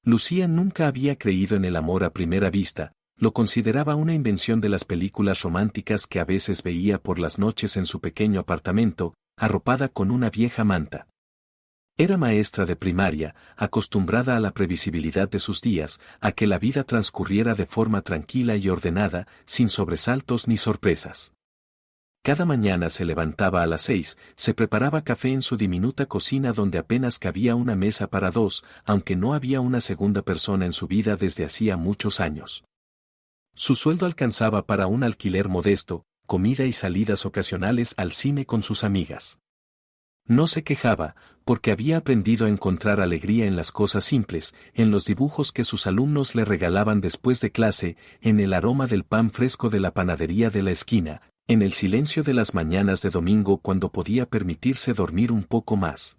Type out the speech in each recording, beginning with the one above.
Lucía nunca había creído en el amor a primera vista, lo consideraba una invención de las películas románticas que a veces veía por las noches en su pequeño apartamento, arropada con una vieja manta. Era maestra de primaria, acostumbrada a la previsibilidad de sus días, a que la vida transcurriera de forma tranquila y ordenada, sin sobresaltos ni sorpresas. Cada mañana se levantaba a las 6, se preparaba café en su diminuta cocina donde apenas cabía una mesa para dos, aunque no había una segunda persona en su vida desde hacía muchos años. Su sueldo alcanzaba para un alquiler modesto, comida y salidas ocasionales al cine con sus amigas. No se quejaba, porque había aprendido a encontrar alegría en las cosas simples, en los dibujos que sus alumnos le regalaban después de clase, en el aroma del pan fresco de la panadería de la esquina, en el silencio de las mañanas de domingo cuando podía permitirse dormir un poco más.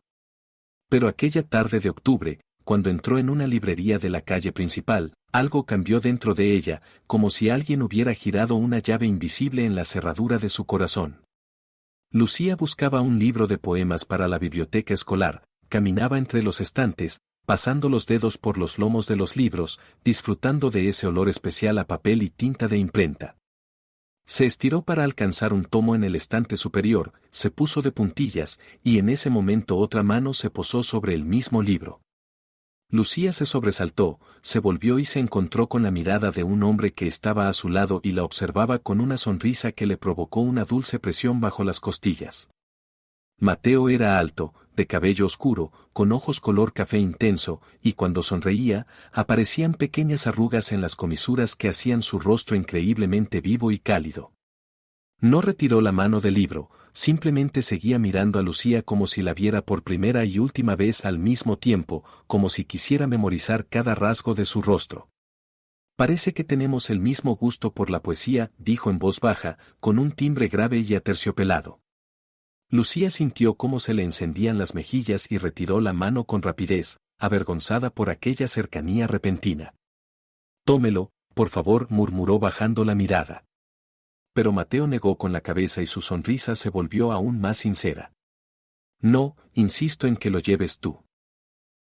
Pero aquella tarde de octubre, cuando entró en una librería de la calle principal, algo cambió dentro de ella, como si alguien hubiera girado una llave invisible en la cerradura de su corazón. Lucía buscaba un libro de poemas para la biblioteca escolar, caminaba entre los estantes, pasando los dedos por los lomos de los libros, disfrutando de ese olor especial a papel y tinta de imprenta. Se estiró para alcanzar un tomo en el estante superior, se puso de puntillas, y en ese momento otra mano se posó sobre el mismo libro. Lucía se sobresaltó, se volvió y se encontró con la mirada de un hombre que estaba a su lado y la observaba con una sonrisa que le provocó una dulce presión bajo las costillas. Mateo era alto, de cabello oscuro, con ojos color café intenso, y cuando sonreía, aparecían pequeñas arrugas en las comisuras que hacían su rostro increíblemente vivo y cálido. No retiró la mano del libro, simplemente seguía mirando a Lucía como si la viera por primera y última vez al mismo tiempo, como si quisiera memorizar cada rasgo de su rostro. Parece que tenemos el mismo gusto por la poesía, dijo en voz baja, con un timbre grave y aterciopelado. Lucía sintió cómo se le encendían las mejillas y retiró la mano con rapidez, avergonzada por aquella cercanía repentina. Tómelo, por favor, murmuró bajando la mirada. Pero Mateo negó con la cabeza y su sonrisa se volvió aún más sincera. No, insisto en que lo lleves tú.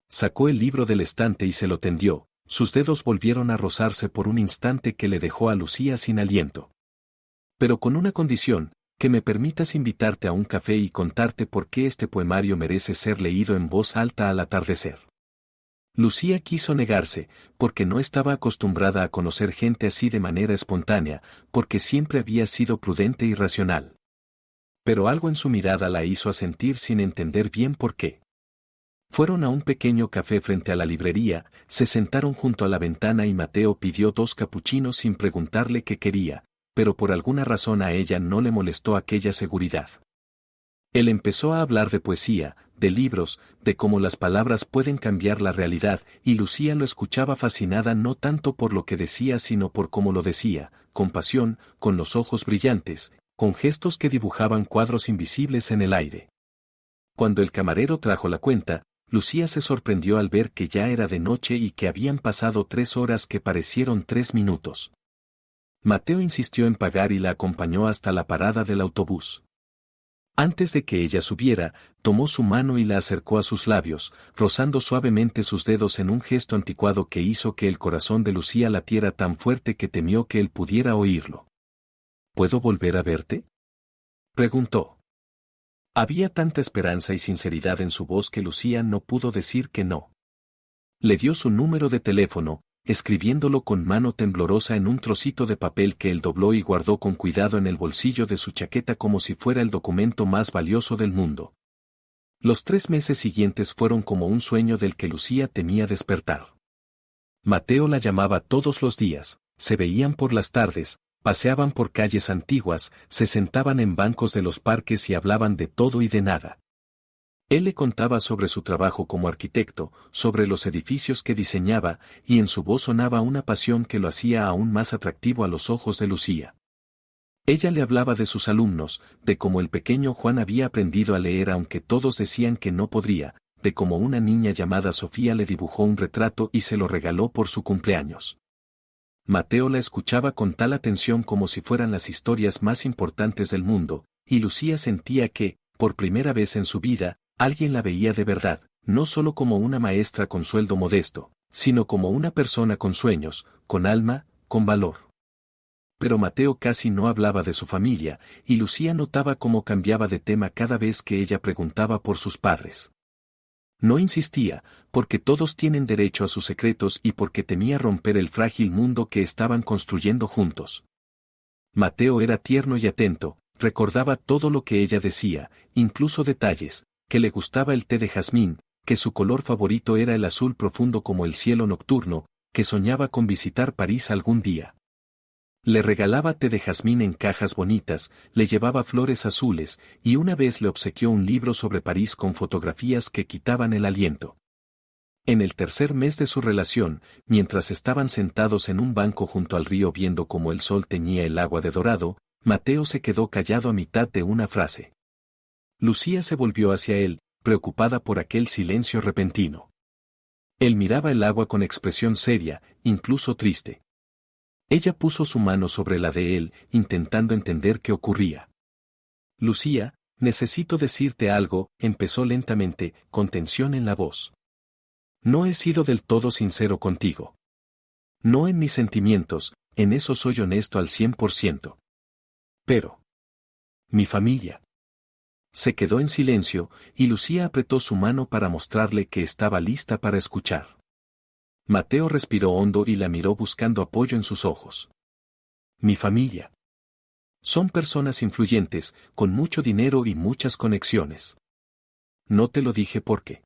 Sacó el libro del estante y se lo tendió, sus dedos volvieron a rozarse por un instante que le dejó a Lucía sin aliento. Pero con una condición, que me permitas invitarte a un café y contarte por qué este poemario merece ser leído en voz alta al atardecer. Lucía quiso negarse, porque no estaba acostumbrada a conocer gente así de manera espontánea, porque siempre había sido prudente y racional. Pero algo en su mirada la hizo asentir sin entender bien por qué. Fueron a un pequeño café frente a la librería, se sentaron junto a la ventana y Mateo pidió 2 capuchinos sin preguntarle qué quería, pero por alguna razón a ella no le molestó aquella seguridad. Él empezó a hablar de poesía, de libros, de cómo las palabras pueden cambiar la realidad, y Lucía lo escuchaba fascinada no tanto por lo que decía sino por cómo lo decía, con pasión, con los ojos brillantes, con gestos que dibujaban cuadros invisibles en el aire. Cuando el camarero trajo la cuenta, Lucía se sorprendió al ver que ya era de noche y que habían pasado 3 horas que parecieron 3 minutos. Mateo insistió en pagar y la acompañó hasta la parada del autobús. Antes de que ella subiera, tomó su mano y la acercó a sus labios, rozando suavemente sus dedos en un gesto anticuado que hizo que el corazón de Lucía latiera tan fuerte que temió que él pudiera oírlo. ¿Puedo volver a verte?, preguntó. Había tanta esperanza y sinceridad en su voz que Lucía no pudo decir que no. Le dio su número de teléfono, escribiéndolo con mano temblorosa en un trocito de papel que él dobló y guardó con cuidado en el bolsillo de su chaqueta como si fuera el documento más valioso del mundo. Los 3 meses siguientes fueron como un sueño del que Lucía temía despertar. Mateo la llamaba todos los días, se veían por las tardes, paseaban por calles antiguas, se sentaban en bancos de los parques y hablaban de todo y de nada. Él le contaba sobre su trabajo como arquitecto, sobre los edificios que diseñaba, y en su voz sonaba una pasión que lo hacía aún más atractivo a los ojos de Lucía. Ella le hablaba de sus alumnos, de cómo el pequeño Juan había aprendido a leer aunque todos decían que no podría, de cómo una niña llamada Sofía le dibujó un retrato y se lo regaló por su cumpleaños. Mateo la escuchaba con tal atención como si fueran las historias más importantes del mundo, y Lucía sentía que, por primera vez en su vida, alguien la veía de verdad, no solo como una maestra con sueldo modesto, sino como una persona con sueños, con alma, con valor. Pero Mateo casi no hablaba de su familia, y Lucía notaba cómo cambiaba de tema cada vez que ella preguntaba por sus padres. No insistía, porque todos tienen derecho a sus secretos y porque temía romper el frágil mundo que estaban construyendo juntos. Mateo era tierno y atento, recordaba todo lo que ella decía, incluso detalles, que le gustaba el té de jazmín, que su color favorito era el azul profundo como el cielo nocturno, que soñaba con visitar París algún día. Le regalaba té de jazmín en cajas bonitas, le llevaba flores azules, y una vez le obsequió un libro sobre París con fotografías que quitaban el aliento. En el tercer mes de su relación, mientras estaban sentados en un banco junto al río viendo cómo el sol teñía el agua de dorado, Mateo se quedó callado a mitad de una frase. Lucía se volvió hacia él, preocupada por aquel silencio repentino. Él miraba el agua con expresión seria, incluso triste. Ella puso su mano sobre la de él, intentando entender qué ocurría. Lucía, necesito decirte algo, empezó lentamente, con tensión en la voz. No he sido del todo sincero contigo. No en mis sentimientos, en eso soy honesto al 100%. Pero mi familia. Se quedó en silencio, y Lucía apretó su mano para mostrarle que estaba lista para escuchar. Mateo respiró hondo y la miró buscando apoyo en sus ojos. Mi familia. Son personas influyentes, con mucho dinero y muchas conexiones. No te lo dije por qué.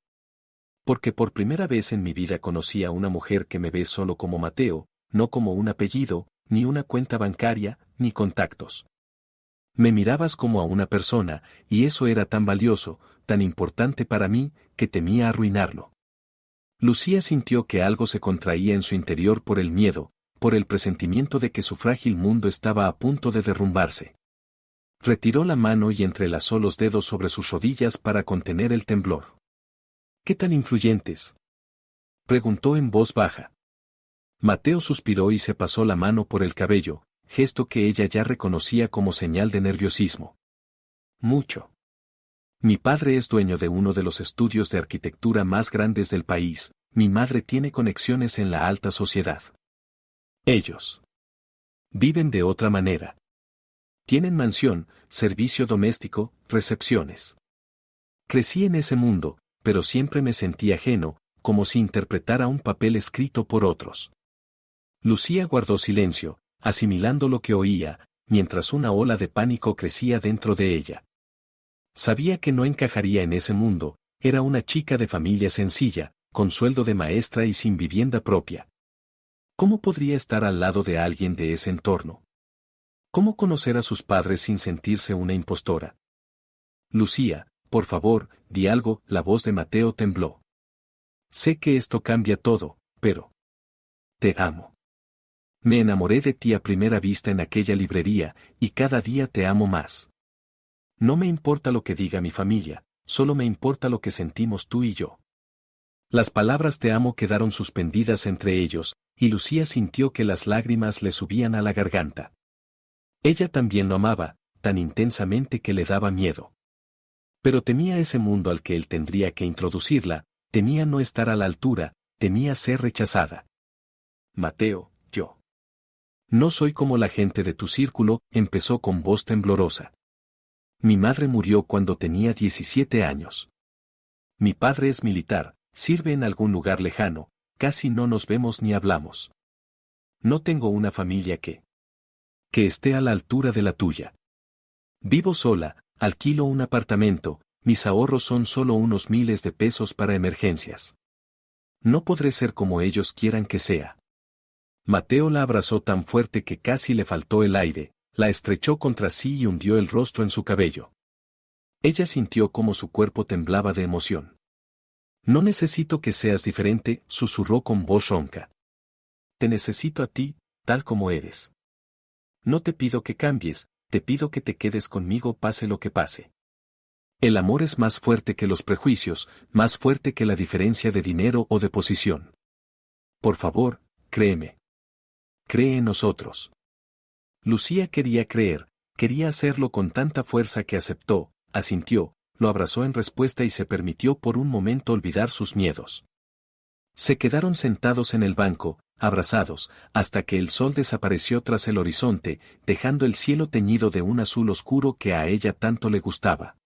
Porque por primera vez en mi vida conocí a una mujer que me ve solo como Mateo, no como un apellido, ni una cuenta bancaria, ni contactos. Me mirabas como a una persona, y eso era tan valioso, tan importante para mí, que temía arruinarlo. Lucía sintió que algo se contraía en su interior por el miedo, por el presentimiento de que su frágil mundo estaba a punto de derrumbarse. Retiró la mano y entrelazó los dedos sobre sus rodillas para contener el temblor. ¿Qué tan influyentes?, preguntó en voz baja. Mateo suspiró y se pasó la mano por el cabello, gesto que ella ya reconocía como señal de nerviosismo. Mucho. Mi padre es dueño de uno de los estudios de arquitectura más grandes del país, mi madre tiene conexiones en la alta sociedad. Ellos viven de otra manera. Tienen mansión, servicio doméstico, recepciones. Crecí en ese mundo, pero siempre me sentí ajeno, como si interpretara un papel escrito por otros. Lucía guardó silencio, asimilando lo que oía, mientras una ola de pánico crecía dentro de ella. Sabía que no encajaría en ese mundo, era una chica de familia sencilla, con sueldo de maestra y sin vivienda propia. ¿Cómo podría estar al lado de alguien de ese entorno? ¿Cómo conocer a sus padres sin sentirse una impostora? Lucía, por favor, di algo, la voz de Mateo tembló. Sé que esto cambia todo, pero te amo. Me enamoré de ti a primera vista en aquella librería, y cada día te amo más. No me importa lo que diga mi familia, solo me importa lo que sentimos tú y yo. Las palabras te amo quedaron suspendidas entre ellos, y Lucía sintió que las lágrimas le subían a la garganta. Ella también lo amaba, tan intensamente que le daba miedo. Pero temía ese mundo al que él tendría que introducirla, temía no estar a la altura, temía ser rechazada. Mateo, yo no soy como la gente de tu círculo, empezó con voz temblorosa. Mi madre murió cuando tenía 17 años. Mi padre es militar, sirve en algún lugar lejano, casi no nos vemos ni hablamos. No tengo una familia que esté a la altura de la tuya. Vivo sola, alquilo un apartamento, mis ahorros son solo unos miles de pesos para emergencias. No podré ser como ellos quieran que sea. Mateo la abrazó tan fuerte que casi le faltó el aire, la estrechó contra sí y hundió el rostro en su cabello. Ella sintió cómo su cuerpo temblaba de emoción. No necesito que seas diferente, susurró con voz ronca. Te necesito a ti, tal como eres. No te pido que cambies, te pido que te quedes conmigo pase lo que pase. El amor es más fuerte que los prejuicios, más fuerte que la diferencia de dinero o de posición. Por favor, créeme. Cree en nosotros. Lucía quería creer, quería hacerlo con tanta fuerza que aceptó, asintió, lo abrazó en respuesta y se permitió por un momento olvidar sus miedos. Se quedaron sentados en el banco, abrazados, hasta que el sol desapareció tras el horizonte, dejando el cielo teñido de un azul oscuro que a ella tanto le gustaba.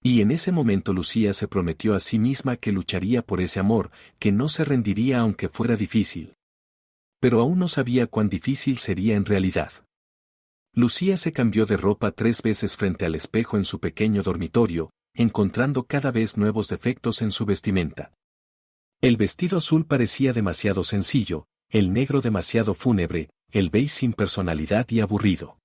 Y en ese momento Lucía se prometió a sí misma que lucharía por ese amor, que no se rendiría aunque fuera difícil. Pero aún no sabía cuán difícil sería en realidad. Lucía se cambió de ropa 3 veces frente al espejo en su pequeño dormitorio, encontrando cada vez nuevos defectos en su vestimenta. El vestido azul parecía demasiado sencillo, el negro demasiado fúnebre, el beige sin personalidad y aburrido.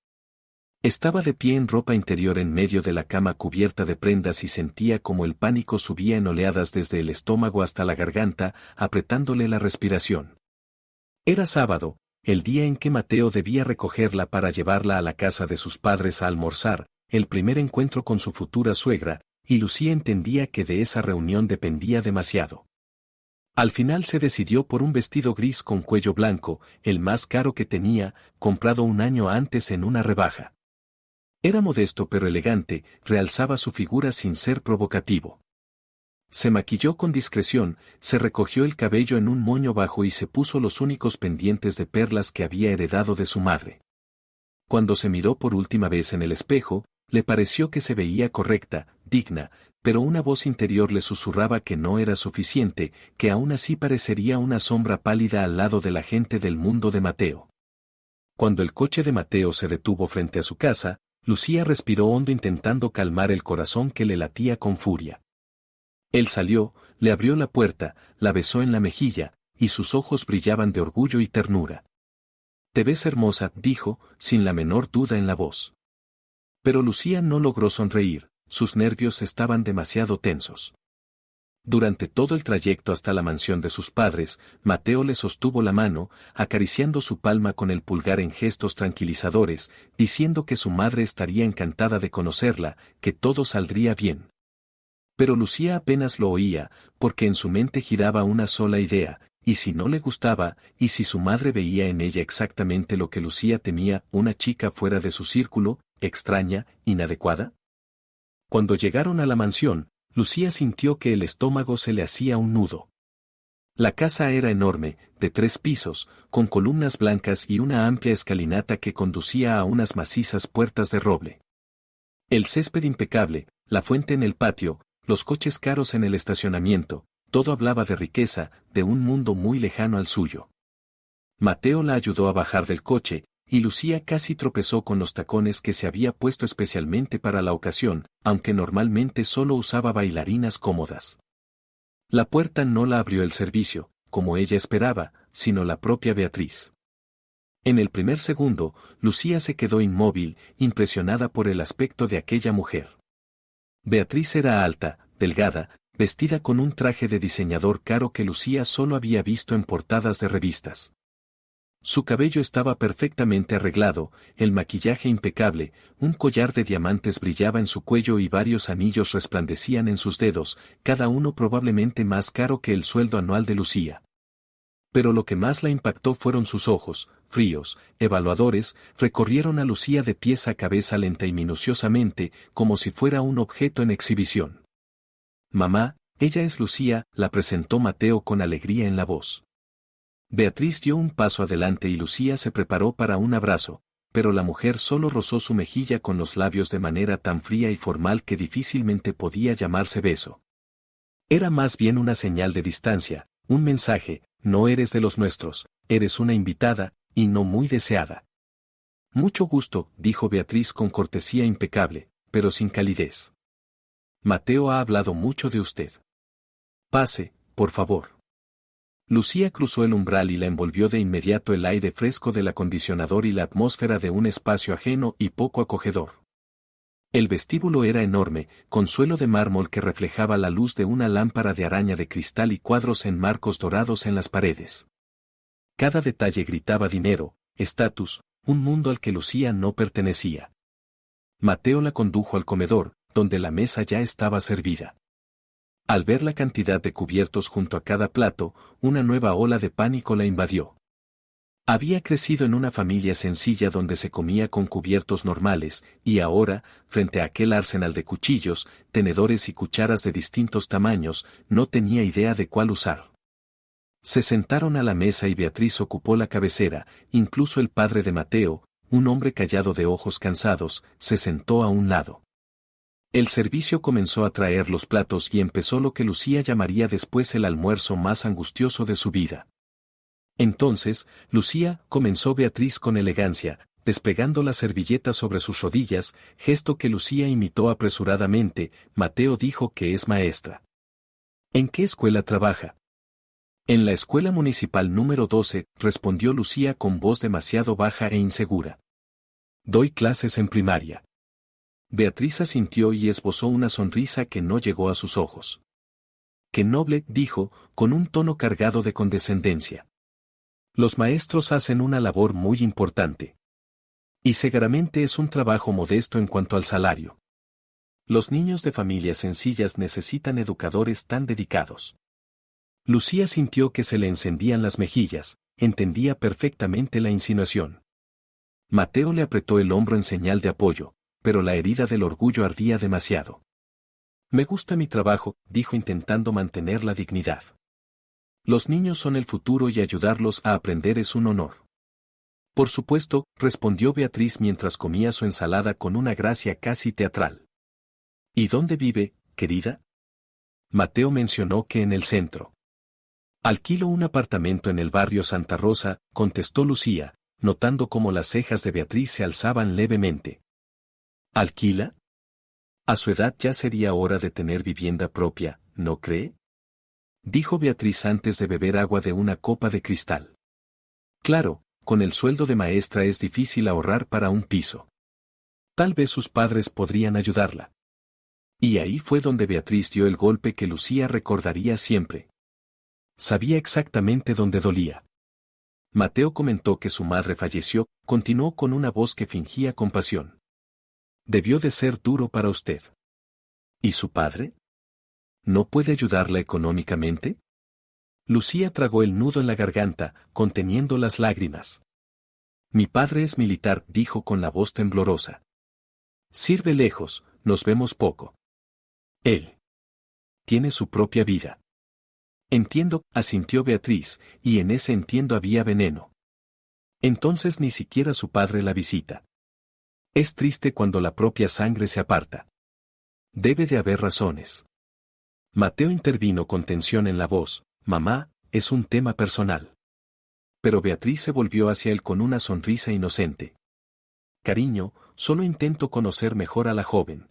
Estaba de pie en ropa interior en medio de la cama cubierta de prendas y sentía como el pánico subía en oleadas desde el estómago hasta la garganta, apretándole la respiración. Era sábado, el día en que Mateo debía recogerla para llevarla a la casa de sus padres a almorzar, el primer encuentro con su futura suegra, y Lucía entendía que de esa reunión dependía demasiado. Al final se decidió por un vestido gris con cuello blanco, el más caro que tenía, comprado un año antes en una rebaja. Era modesto pero elegante, realzaba su figura sin ser provocativo. Se maquilló con discreción, se recogió el cabello en un moño bajo y se puso los únicos pendientes de perlas que había heredado de su madre. Cuando se miró por última vez en el espejo, le pareció que se veía correcta, digna, pero una voz interior le susurraba que no era suficiente, que aún así parecería una sombra pálida al lado de la gente del mundo de Mateo. Cuando el coche de Mateo se detuvo frente a su casa, Lucía respiró hondo intentando calmar el corazón que le latía con furia. Él salió, le abrió la puerta, la besó en la mejilla, y sus ojos brillaban de orgullo y ternura. «Te ves hermosa», dijo, sin la menor duda en la voz. Pero Lucía no logró sonreír, sus nervios estaban demasiado tensos. Durante todo el trayecto hasta la mansión de sus padres, Mateo le sostuvo la mano, acariciando su palma con el pulgar en gestos tranquilizadores, diciendo que su madre estaría encantada de conocerla, que todo saldría bien. Pero Lucía apenas lo oía, porque en su mente giraba una sola idea, y si no le gustaba, y si su madre veía en ella exactamente lo que Lucía temía, una chica fuera de su círculo, extraña, inadecuada. Cuando llegaron a la mansión, Lucía sintió que el estómago se le hacía un nudo. La casa era enorme, de 3 pisos, con columnas blancas y una amplia escalinata que conducía a unas macizas puertas de roble. El césped impecable, la fuente en el patio, los coches caros en el estacionamiento, todo hablaba de riqueza, de un mundo muy lejano al suyo. Mateo la ayudó a bajar del coche, y Lucía casi tropezó con los tacones que se había puesto especialmente para la ocasión, aunque normalmente solo usaba bailarinas cómodas. La puerta no la abrió el servicio, como ella esperaba, sino la propia Beatriz. En el primer segundo, Lucía se quedó inmóvil, impresionada por el aspecto de aquella mujer. Beatriz era alta, delgada, vestida con un traje de diseñador caro que Lucía solo había visto en portadas de revistas. Su cabello estaba perfectamente arreglado, el maquillaje impecable, un collar de diamantes brillaba en su cuello y varios anillos resplandecían en sus dedos, cada uno probablemente más caro que el sueldo anual de Lucía. Pero lo que más la impactó fueron sus ojos, fríos, evaluadores, recorrieron a Lucía de pies a cabeza lenta y minuciosamente, como si fuera un objeto en exhibición. «Mamá, ella es Lucía», la presentó Mateo con alegría en la voz. Beatriz dio un paso adelante y Lucía se preparó para un abrazo, pero la mujer solo rozó su mejilla con los labios de manera tan fría y formal que difícilmente podía llamarse beso. Era más bien una señal de distancia, un mensaje: no eres de los nuestros, eres una invitada, y no muy deseada. Mucho gusto, dijo Beatriz con cortesía impecable, pero sin calidez. Mateo ha hablado mucho de usted. Pase, por favor. Lucía cruzó el umbral y la envolvió de inmediato el aire fresco del acondicionador y la atmósfera de un espacio ajeno y poco acogedor. El vestíbulo era enorme, con suelo de mármol que reflejaba la luz de una lámpara de araña de cristal y cuadros en marcos dorados en las paredes. Cada detalle gritaba dinero, estatus, un mundo al que Lucía no pertenecía. Mateo la condujo al comedor, donde la mesa ya estaba servida. Al ver la cantidad de cubiertos junto a cada plato, una nueva ola de pánico la invadió. Había crecido en una familia sencilla donde se comía con cubiertos normales, y ahora, frente a aquel arsenal de cuchillos, tenedores y cucharas de distintos tamaños, no tenía idea de cuál usar. Se sentaron a la mesa y Beatriz ocupó la cabecera, incluso el padre de Mateo, un hombre callado de ojos cansados, se sentó a un lado. El servicio comenzó a traer los platos y empezó lo que Lucía llamaría después el almuerzo más angustioso de su vida. Entonces, Lucía, comenzó Beatriz con elegancia, despegando la servilleta sobre sus rodillas, gesto que Lucía imitó apresuradamente. Mateo dijo que es maestra. ¿En qué escuela trabaja? En la escuela municipal número 12, respondió Lucía con voz demasiado baja e insegura. Doy clases en primaria. Beatriz asintió y esbozó una sonrisa que no llegó a sus ojos. Qué noble, dijo, con un tono cargado de condescendencia. Los maestros hacen una labor muy importante. Y seguramente es un trabajo modesto en cuanto al salario. Los niños de familias sencillas necesitan educadores tan dedicados. Lucía sintió que se le encendían las mejillas, entendía perfectamente la insinuación. Mateo le apretó el hombro en señal de apoyo, pero la herida del orgullo ardía demasiado. Me gusta mi trabajo, dijo intentando mantener la dignidad. Los niños son el futuro y ayudarlos a aprender es un honor. Por supuesto, respondió Beatriz mientras comía su ensalada con una gracia casi teatral. ¿Y dónde vive, querida? Mateo mencionó que en el centro. Alquilo un apartamento en el barrio Santa Rosa, contestó Lucía, notando cómo las cejas de Beatriz se alzaban levemente. ¿Alquila? A su edad ya sería hora de tener vivienda propia, ¿no cree? Dijo Beatriz antes de beber agua de una copa de cristal. Claro, con el sueldo de maestra es difícil ahorrar para un piso. Tal vez sus padres podrían ayudarla. Y ahí fue donde Beatriz dio el golpe que Lucía recordaría siempre. Sabía exactamente dónde dolía. Mateo comentó que su madre falleció, continuó con una voz que fingía compasión. Debió de ser duro para usted. ¿Y su padre? ¿No puede ayudarla económicamente? Lucía tragó el nudo en la garganta, conteniendo las lágrimas. Mi padre es militar, dijo con la voz temblorosa. Sirve lejos, nos vemos poco. Él tiene su propia vida. Entiendo, asintió Beatriz, y en ese entiendo había veneno. Entonces ni siquiera su padre la visita. Es triste cuando la propia sangre se aparta. Debe de haber razones. Mateo intervino con tensión en la voz. Mamá, es un tema personal. Pero Beatriz se volvió hacia él con una sonrisa inocente. Cariño, solo intento conocer mejor a la joven.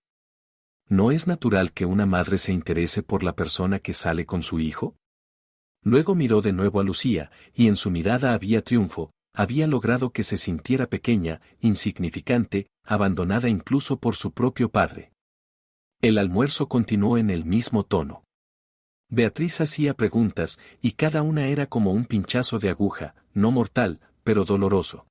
¿No es natural que una madre se interese por la persona que sale con su hijo? Luego miró de nuevo a Lucía, y en su mirada había triunfo, había logrado que se sintiera pequeña, insignificante, abandonada incluso por su propio padre. El almuerzo continuó en el mismo tono. Beatriz hacía preguntas, y cada una era como un pinchazo de aguja, no mortal, pero doloroso.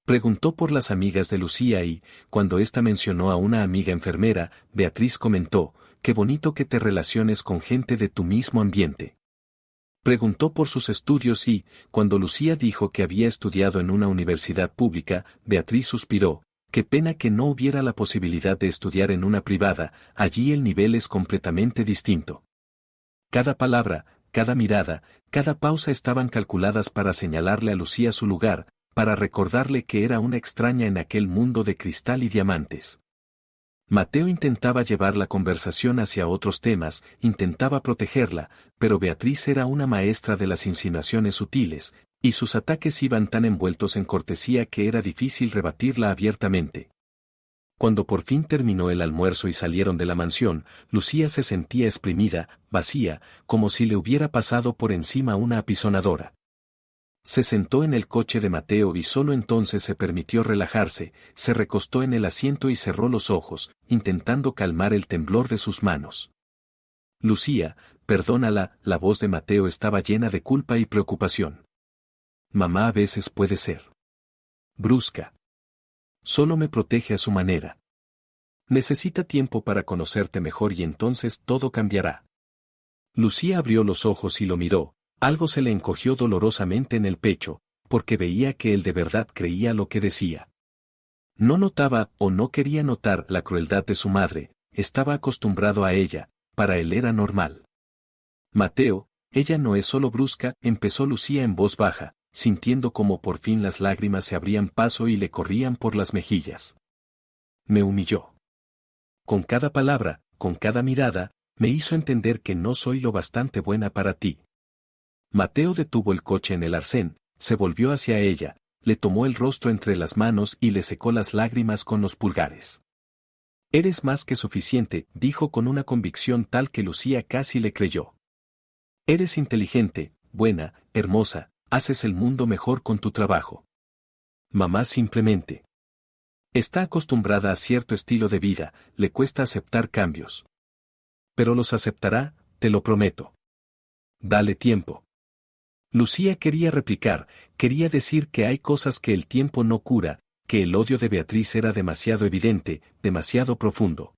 Preguntó por las amigas de Lucía y, cuando ésta mencionó a una amiga enfermera, Beatriz comentó, qué bonito que te relaciones con gente de tu mismo ambiente. Preguntó por sus estudios y, cuando Lucía dijo que había estudiado en una universidad pública, Beatriz suspiró, qué pena que no hubiera la posibilidad de estudiar en una privada, allí el nivel es completamente distinto. Cada palabra, cada mirada, cada pausa estaban calculadas para señalarle a Lucía su lugar, para recordarle que era una extraña en aquel mundo de cristal y diamantes. Mateo intentaba llevar la conversación hacia otros temas, intentaba protegerla, pero Beatriz era una maestra de las insinuaciones sutiles, y sus ataques iban tan envueltos en cortesía que era difícil rebatirla abiertamente. Cuando por fin terminó el almuerzo y salieron de la mansión, Lucía se sentía exprimida, vacía, como si le hubiera pasado por encima una apisonadora. Se sentó en el coche de Mateo y solo entonces se permitió relajarse, se recostó en el asiento y cerró los ojos, intentando calmar el temblor de sus manos. Lucía, perdónala, la voz de Mateo estaba llena de culpa y preocupación. Mamá a veces puede ser brusca. Solo me protege a su manera. Necesita tiempo para conocerte mejor y entonces todo cambiará. Lucía abrió los ojos y lo miró. Algo se le encogió dolorosamente en el pecho, porque veía que él de verdad creía lo que decía. No notaba o no quería notar la crueldad de su madre, estaba acostumbrado a ella, para él era normal. Mateo, ella no es solo brusca, empezó Lucía en voz baja, sintiendo como por fin las lágrimas se abrían paso y le corrían por las mejillas. Me humilló. Con cada palabra, con cada mirada, me hizo entender que no soy lo bastante buena para ti. Mateo detuvo el coche en el arcén, se volvió hacia ella, le tomó el rostro entre las manos y le secó las lágrimas con los pulgares. Eres más que suficiente, dijo con una convicción tal que Lucía casi le creyó. Eres inteligente, buena, hermosa, haces el mundo mejor con tu trabajo. Mamá simplemente está acostumbrada a cierto estilo de vida, le cuesta aceptar cambios. Pero los aceptará, te lo prometo. Dale tiempo. Lucía quería replicar, quería decir que hay cosas que el tiempo no cura, que el odio de Beatriz era demasiado evidente, demasiado profundo.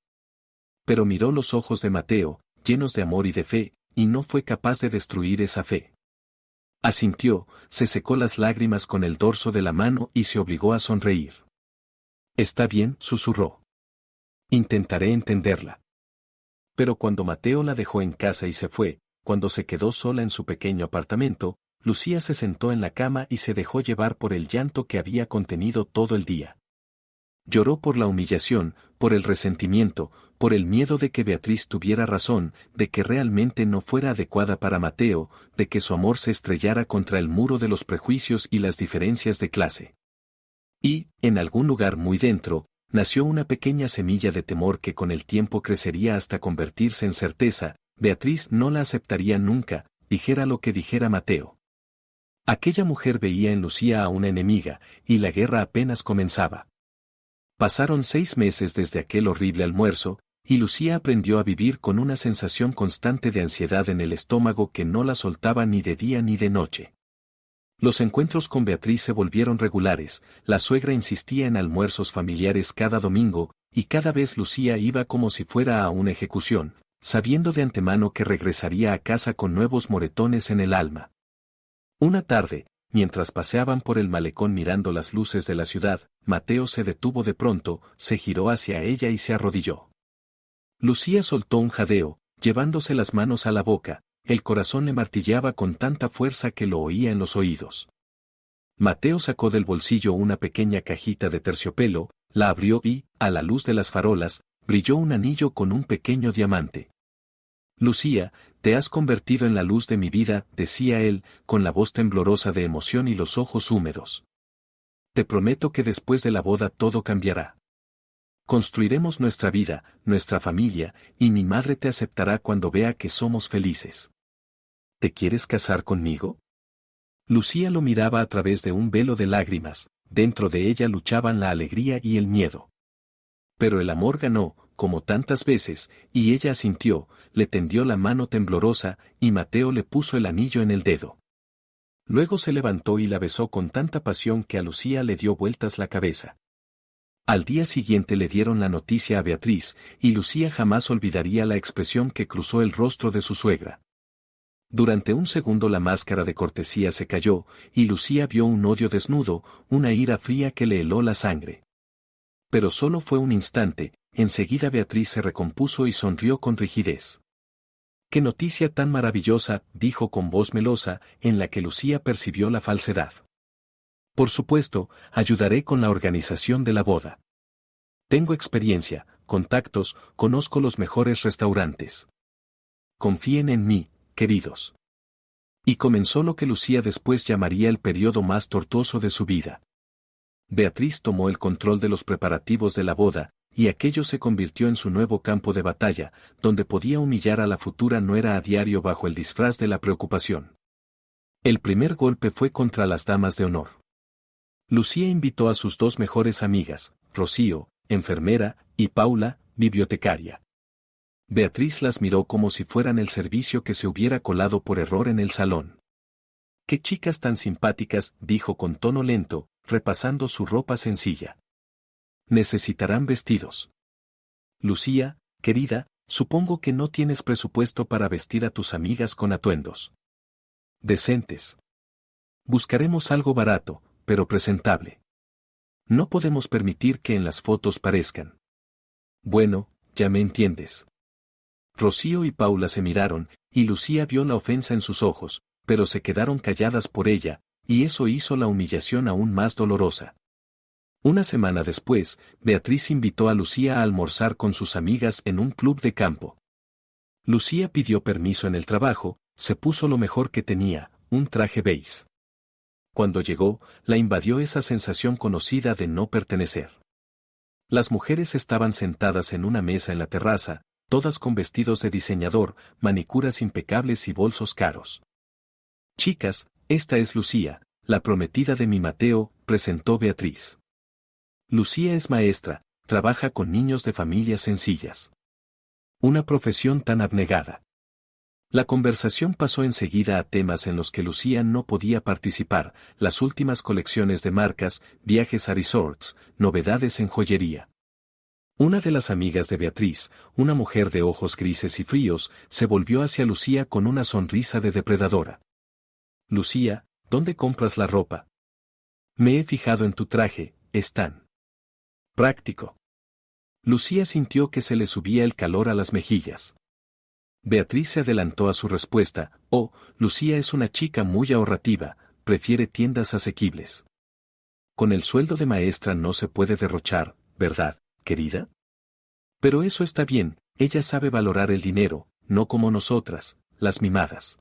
Pero miró los ojos de Mateo, llenos de amor y de fe, y no fue capaz de destruir esa fe. Asintió, se secó las lágrimas con el dorso de la mano y se obligó a sonreír. Está bien, susurró. Intentaré entenderla. Pero cuando Mateo la dejó en casa y se fue, cuando se quedó sola en su pequeño apartamento, Lucía se sentó en la cama y se dejó llevar por el llanto que había contenido todo el día. Lloró por la humillación, por el resentimiento, por el miedo de que Beatriz tuviera razón, de que realmente no fuera adecuada para Mateo, de que su amor se estrellara contra el muro de los prejuicios y las diferencias de clase. Y, en algún lugar muy dentro, nació una pequeña semilla de temor que con el tiempo crecería hasta convertirse en certeza. Beatriz no la aceptaría nunca, dijera lo que dijera Mateo. Aquella mujer veía en Lucía a una enemiga, y la guerra apenas comenzaba. Pasaron 6 meses desde aquel horrible almuerzo, y Lucía aprendió a vivir con una sensación constante de ansiedad en el estómago que no la soltaba ni de día ni de noche. Los encuentros con Beatriz se volvieron regulares, la suegra insistía en almuerzos familiares cada domingo, y cada vez Lucía iba como si fuera a una ejecución, sabiendo de antemano que regresaría a casa con nuevos moretones en el alma. Una tarde, mientras paseaban por el malecón mirando las luces de la ciudad, Mateo se detuvo de pronto, se giró hacia ella y se arrodilló. Lucía soltó un jadeo, llevándose las manos a la boca, el corazón le martilleaba con tanta fuerza que lo oía en los oídos. Mateo sacó del bolsillo una pequeña cajita de terciopelo, la abrió y, a la luz de las farolas, brilló un anillo con un pequeño diamante. Lucía, te has convertido en la luz de mi vida, decía él, con la voz temblorosa de emoción y los ojos húmedos. Te prometo que después de la boda todo cambiará. Construiremos nuestra vida, nuestra familia, y mi madre te aceptará cuando vea que somos felices. ¿Te quieres casar conmigo? Lucía lo miraba a través de un velo de lágrimas, dentro de ella luchaban la alegría y el miedo. Pero el amor ganó, como tantas veces, y ella asintió, le tendió la mano temblorosa, y Mateo le puso el anillo en el dedo. Luego se levantó y la besó con tanta pasión que a Lucía le dio vueltas la cabeza. Al día siguiente le dieron la noticia a Beatriz, y Lucía jamás olvidaría la expresión que cruzó el rostro de su suegra. Durante un segundo la máscara de cortesía se cayó, y Lucía vio un odio desnudo, una ira fría que le heló la sangre. Pero solo fue un instante, enseguida Beatriz se recompuso y sonrió con rigidez. ¡Qué noticia tan maravillosa!, dijo con voz melosa, en la que Lucía percibió la falsedad. Por supuesto, ayudaré con la organización de la boda. Tengo experiencia, contactos, conozco los mejores restaurantes. Confíen en mí, queridos. Y comenzó lo que Lucía después llamaría el periodo más tortuoso de su vida. Beatriz tomó el control de los preparativos de la boda, y aquello se convirtió en su nuevo campo de batalla, donde podía humillar a la futura nuera a diario bajo el disfraz de la preocupación. El primer golpe fue contra las damas de honor. Lucía invitó a sus 2 mejores amigas, Rocío, enfermera, y Paula, bibliotecaria. Beatriz las miró como si fueran el servicio que se hubiera colado por error en el salón. «¡Qué chicas tan simpáticas!», dijo con tono lento, repasando su ropa sencilla. «Necesitarán vestidos. Lucía, querida, supongo que no tienes presupuesto para vestir a tus amigas con atuendos decentes. Buscaremos algo barato, pero presentable. No podemos permitir que en las fotos parezcan. Bueno, ya me entiendes. Rocío y Paula se miraron, y Lucía vio la ofensa en sus ojos, pero se quedaron calladas por ella, y eso hizo la humillación aún más dolorosa. Una semana después, Beatriz invitó a Lucía a almorzar con sus amigas en un club de campo. Lucía pidió permiso en el trabajo, se puso lo mejor que tenía, un traje beige. Cuando llegó, la invadió esa sensación conocida de no pertenecer. Las mujeres estaban sentadas en una mesa en la terraza, todas con vestidos de diseñador, manicuras impecables y bolsos caros. «Chicas, esta es Lucía, la prometida de mi Mateo», presentó Beatriz. Lucía es maestra, trabaja con niños de familias sencillas. Una profesión tan abnegada. La conversación pasó enseguida a temas en los que Lucía no podía participar, las últimas colecciones de marcas, viajes a resorts, novedades en joyería. Una de las amigas de Beatriz, una mujer de ojos grises y fríos, se volvió hacia Lucía con una sonrisa de depredadora. «Lucía, ¿dónde compras la ropa? Me he fijado en tu traje, es tan práctico». Lucía sintió que se le subía el calor a las mejillas. Beatriz se adelantó a su respuesta: «Oh, Lucía es una chica muy ahorrativa, prefiere tiendas asequibles. Con el sueldo de maestra no se puede derrochar, ¿verdad, querida? Pero eso está bien, ella sabe valorar el dinero, no como nosotras, las mimadas».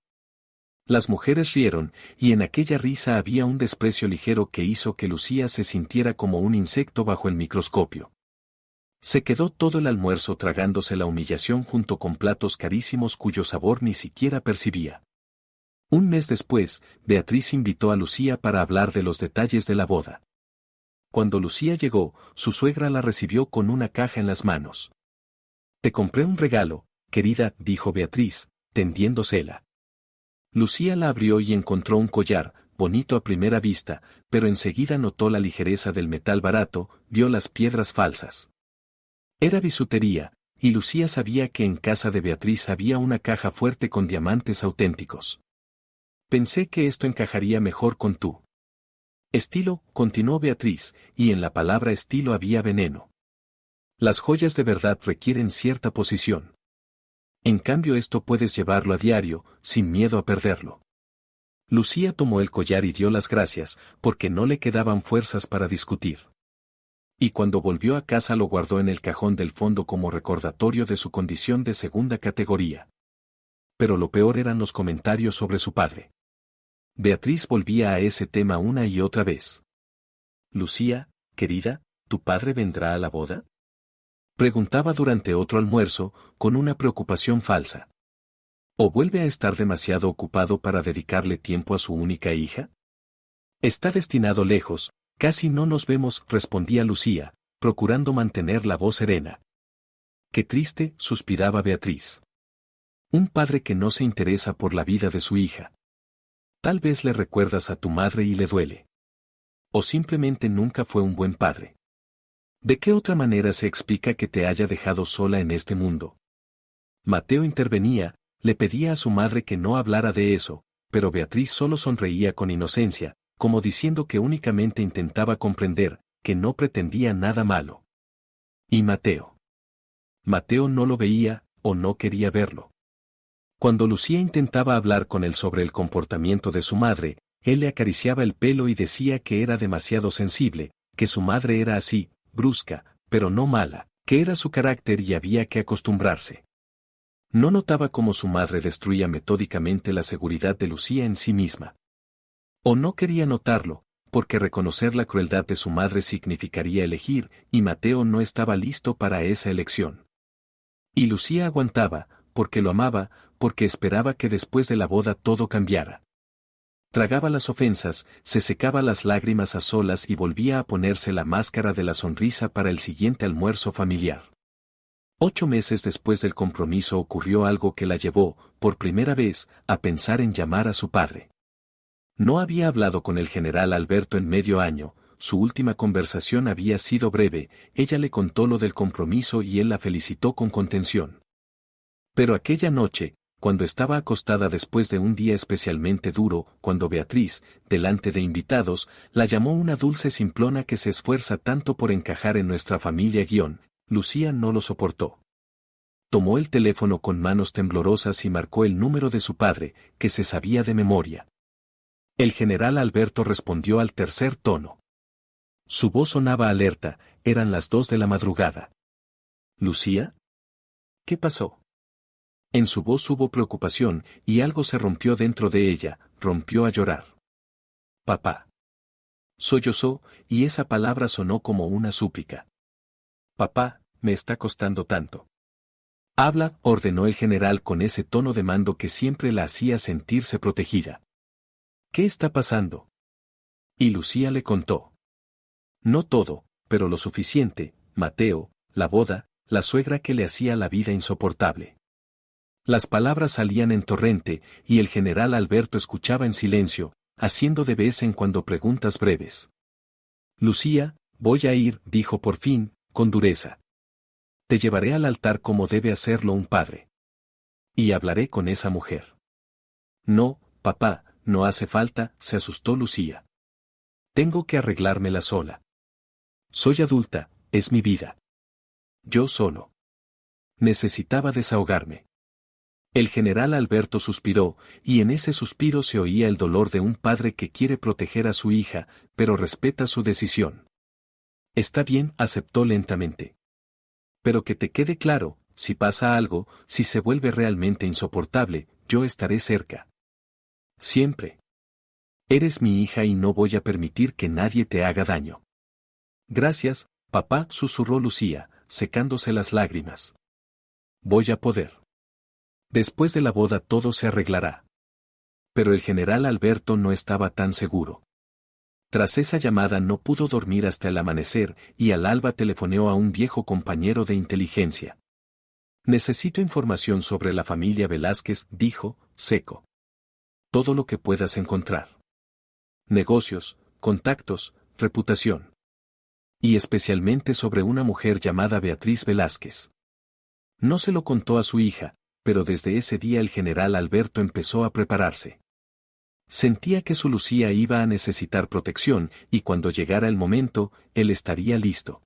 Las mujeres rieron, y en aquella risa había un desprecio ligero que hizo que Lucía se sintiera como un insecto bajo el microscopio. Se quedó todo el almuerzo tragándose la humillación junto con platos carísimos cuyo sabor ni siquiera percibía. Un mes después, Beatriz invitó a Lucía para hablar de los detalles de la boda. Cuando Lucía llegó, su suegra la recibió con una caja en las manos. «Te compré un regalo, querida», dijo Beatriz, tendiéndosela. Lucía la abrió y encontró un collar, bonito a primera vista, pero enseguida notó la ligereza del metal barato, vio las piedras falsas. Era bisutería, y Lucía sabía que en casa de Beatriz había una caja fuerte con diamantes auténticos. «Pensé que esto encajaría mejor con tu estilo», continuó Beatriz, y en la palabra estilo había veneno. «Las joyas de verdad requieren cierta posición. En cambio esto puedes llevarlo a diario, sin miedo a perderlo». Lucía tomó el collar y dio las gracias, porque no le quedaban fuerzas para discutir. Y cuando volvió a casa lo guardó en el cajón del fondo como recordatorio de su condición de segunda categoría. Pero lo peor eran los comentarios sobre su padre. Beatriz volvía a ese tema una y otra vez. «Lucía, querida, ¿tu padre vendrá a la boda?», preguntaba durante otro almuerzo, con una preocupación falsa. «¿O vuelve a estar demasiado ocupado para dedicarle tiempo a su única hija?». «Está destinado lejos, casi no nos vemos», respondía Lucía, procurando mantener la voz serena. «Qué triste», suspiraba Beatriz. «Un padre que no se interesa por la vida de su hija. Tal vez le recuerdas a tu madre y le duele. O simplemente nunca fue un buen padre. ¿De qué otra manera se explica que te haya dejado sola en este mundo?». Mateo intervenía, le pedía a su madre que no hablara de eso, pero Beatriz solo sonreía con inocencia, como diciendo que únicamente intentaba comprender, que no pretendía nada malo. ¿Y Mateo? Mateo no lo veía, o no quería verlo. Cuando Lucía intentaba hablar con él sobre el comportamiento de su madre, él le acariciaba el pelo y decía que era demasiado sensible, que su madre era así, brusca, pero no mala, que era su carácter y había que acostumbrarse. No notaba cómo su madre destruía metódicamente la seguridad de Lucía en sí misma. O no quería notarlo, porque reconocer la crueldad de su madre significaría elegir, y Mateo no estaba listo para esa elección. Y Lucía aguantaba, porque lo amaba, porque esperaba que después de la boda todo cambiara. Tragaba las ofensas, se secaba las lágrimas a solas y volvía a ponerse la máscara de la sonrisa para el siguiente almuerzo familiar. 8 meses después del compromiso ocurrió algo que la llevó, por primera vez, a pensar en llamar a su padre. No había hablado con el general Alberto en medio año, su última conversación había sido breve, ella le contó lo del compromiso y él la felicitó con contención. Pero aquella noche, cuando estaba acostada después de un día especialmente duro, cuando Beatriz, delante de invitados, la llamó una dulce simplona que se esfuerza tanto por encajar en nuestra familia Lucía no lo soportó. Tomó el teléfono con manos temblorosas y marcó el número de su padre, que se sabía de memoria. El general Alberto respondió al tercer tono. Su voz sonaba alerta, eran las 2 de la madrugada. ¿Lucía? ¿Qué pasó? En su voz hubo preocupación, y algo se rompió dentro de ella, rompió a llorar. Papá. Sollozó, y esa palabra sonó como una súplica. Papá, me está costando tanto. Habla, ordenó el general con ese tono de mando que siempre la hacía sentirse protegida. ¿Qué está pasando? Y Lucía le contó. No todo, pero lo suficiente, Mateo, la boda, la suegra que le hacía la vida insoportable. Las palabras salían en torrente, y el general Alberto escuchaba en silencio, haciendo de vez en cuando preguntas breves. Lucía, voy a ir, dijo por fin, con dureza. Te llevaré al altar como debe hacerlo un padre. Y hablaré con esa mujer. No, papá, no hace falta, se asustó Lucía. Tengo que arreglármela sola. Soy adulta, es mi vida. Yo solo. Necesitaba desahogarme. El general Alberto suspiró, y en ese suspiro se oía el dolor de un padre que quiere proteger a su hija, pero respeta su decisión. Está bien, aceptó lentamente. Pero que te quede claro, si pasa algo, si se vuelve realmente insoportable, yo estaré cerca. Siempre. Eres mi hija y no voy a permitir que nadie te haga daño. Gracias, papá, susurró Lucía, secándose las lágrimas. Voy a poder. Después de la boda todo se arreglará. Pero el general Alberto no estaba tan seguro. Tras esa llamada no pudo dormir hasta el amanecer y al alba telefoneó a un viejo compañero de inteligencia. Necesito información sobre la familia Velázquez, dijo, seco. Todo lo que puedas encontrar. Negocios, contactos, reputación. Y especialmente sobre una mujer llamada Beatriz Velázquez. No se lo contó a su hija, pero desde ese día el general Alberto empezó a prepararse. Sentía que su Lucía iba a necesitar protección, y cuando llegara el momento, él estaría listo.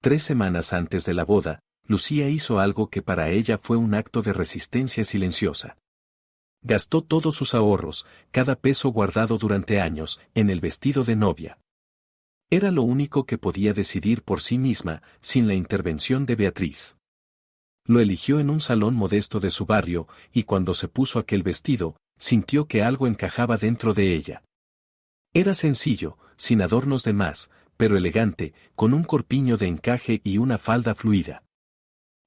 3 semanas antes de la boda, Lucía hizo algo que para ella fue un acto de resistencia silenciosa. Gastó todos sus ahorros, cada peso guardado durante años, en el vestido de novia. Era lo único que podía decidir por sí misma, sin la intervención de Beatriz. Lo eligió en un salón modesto de su barrio, y cuando se puso aquel vestido, sintió que algo encajaba dentro de ella. Era sencillo, sin adornos de más, pero elegante, con un corpiño de encaje y una falda fluida.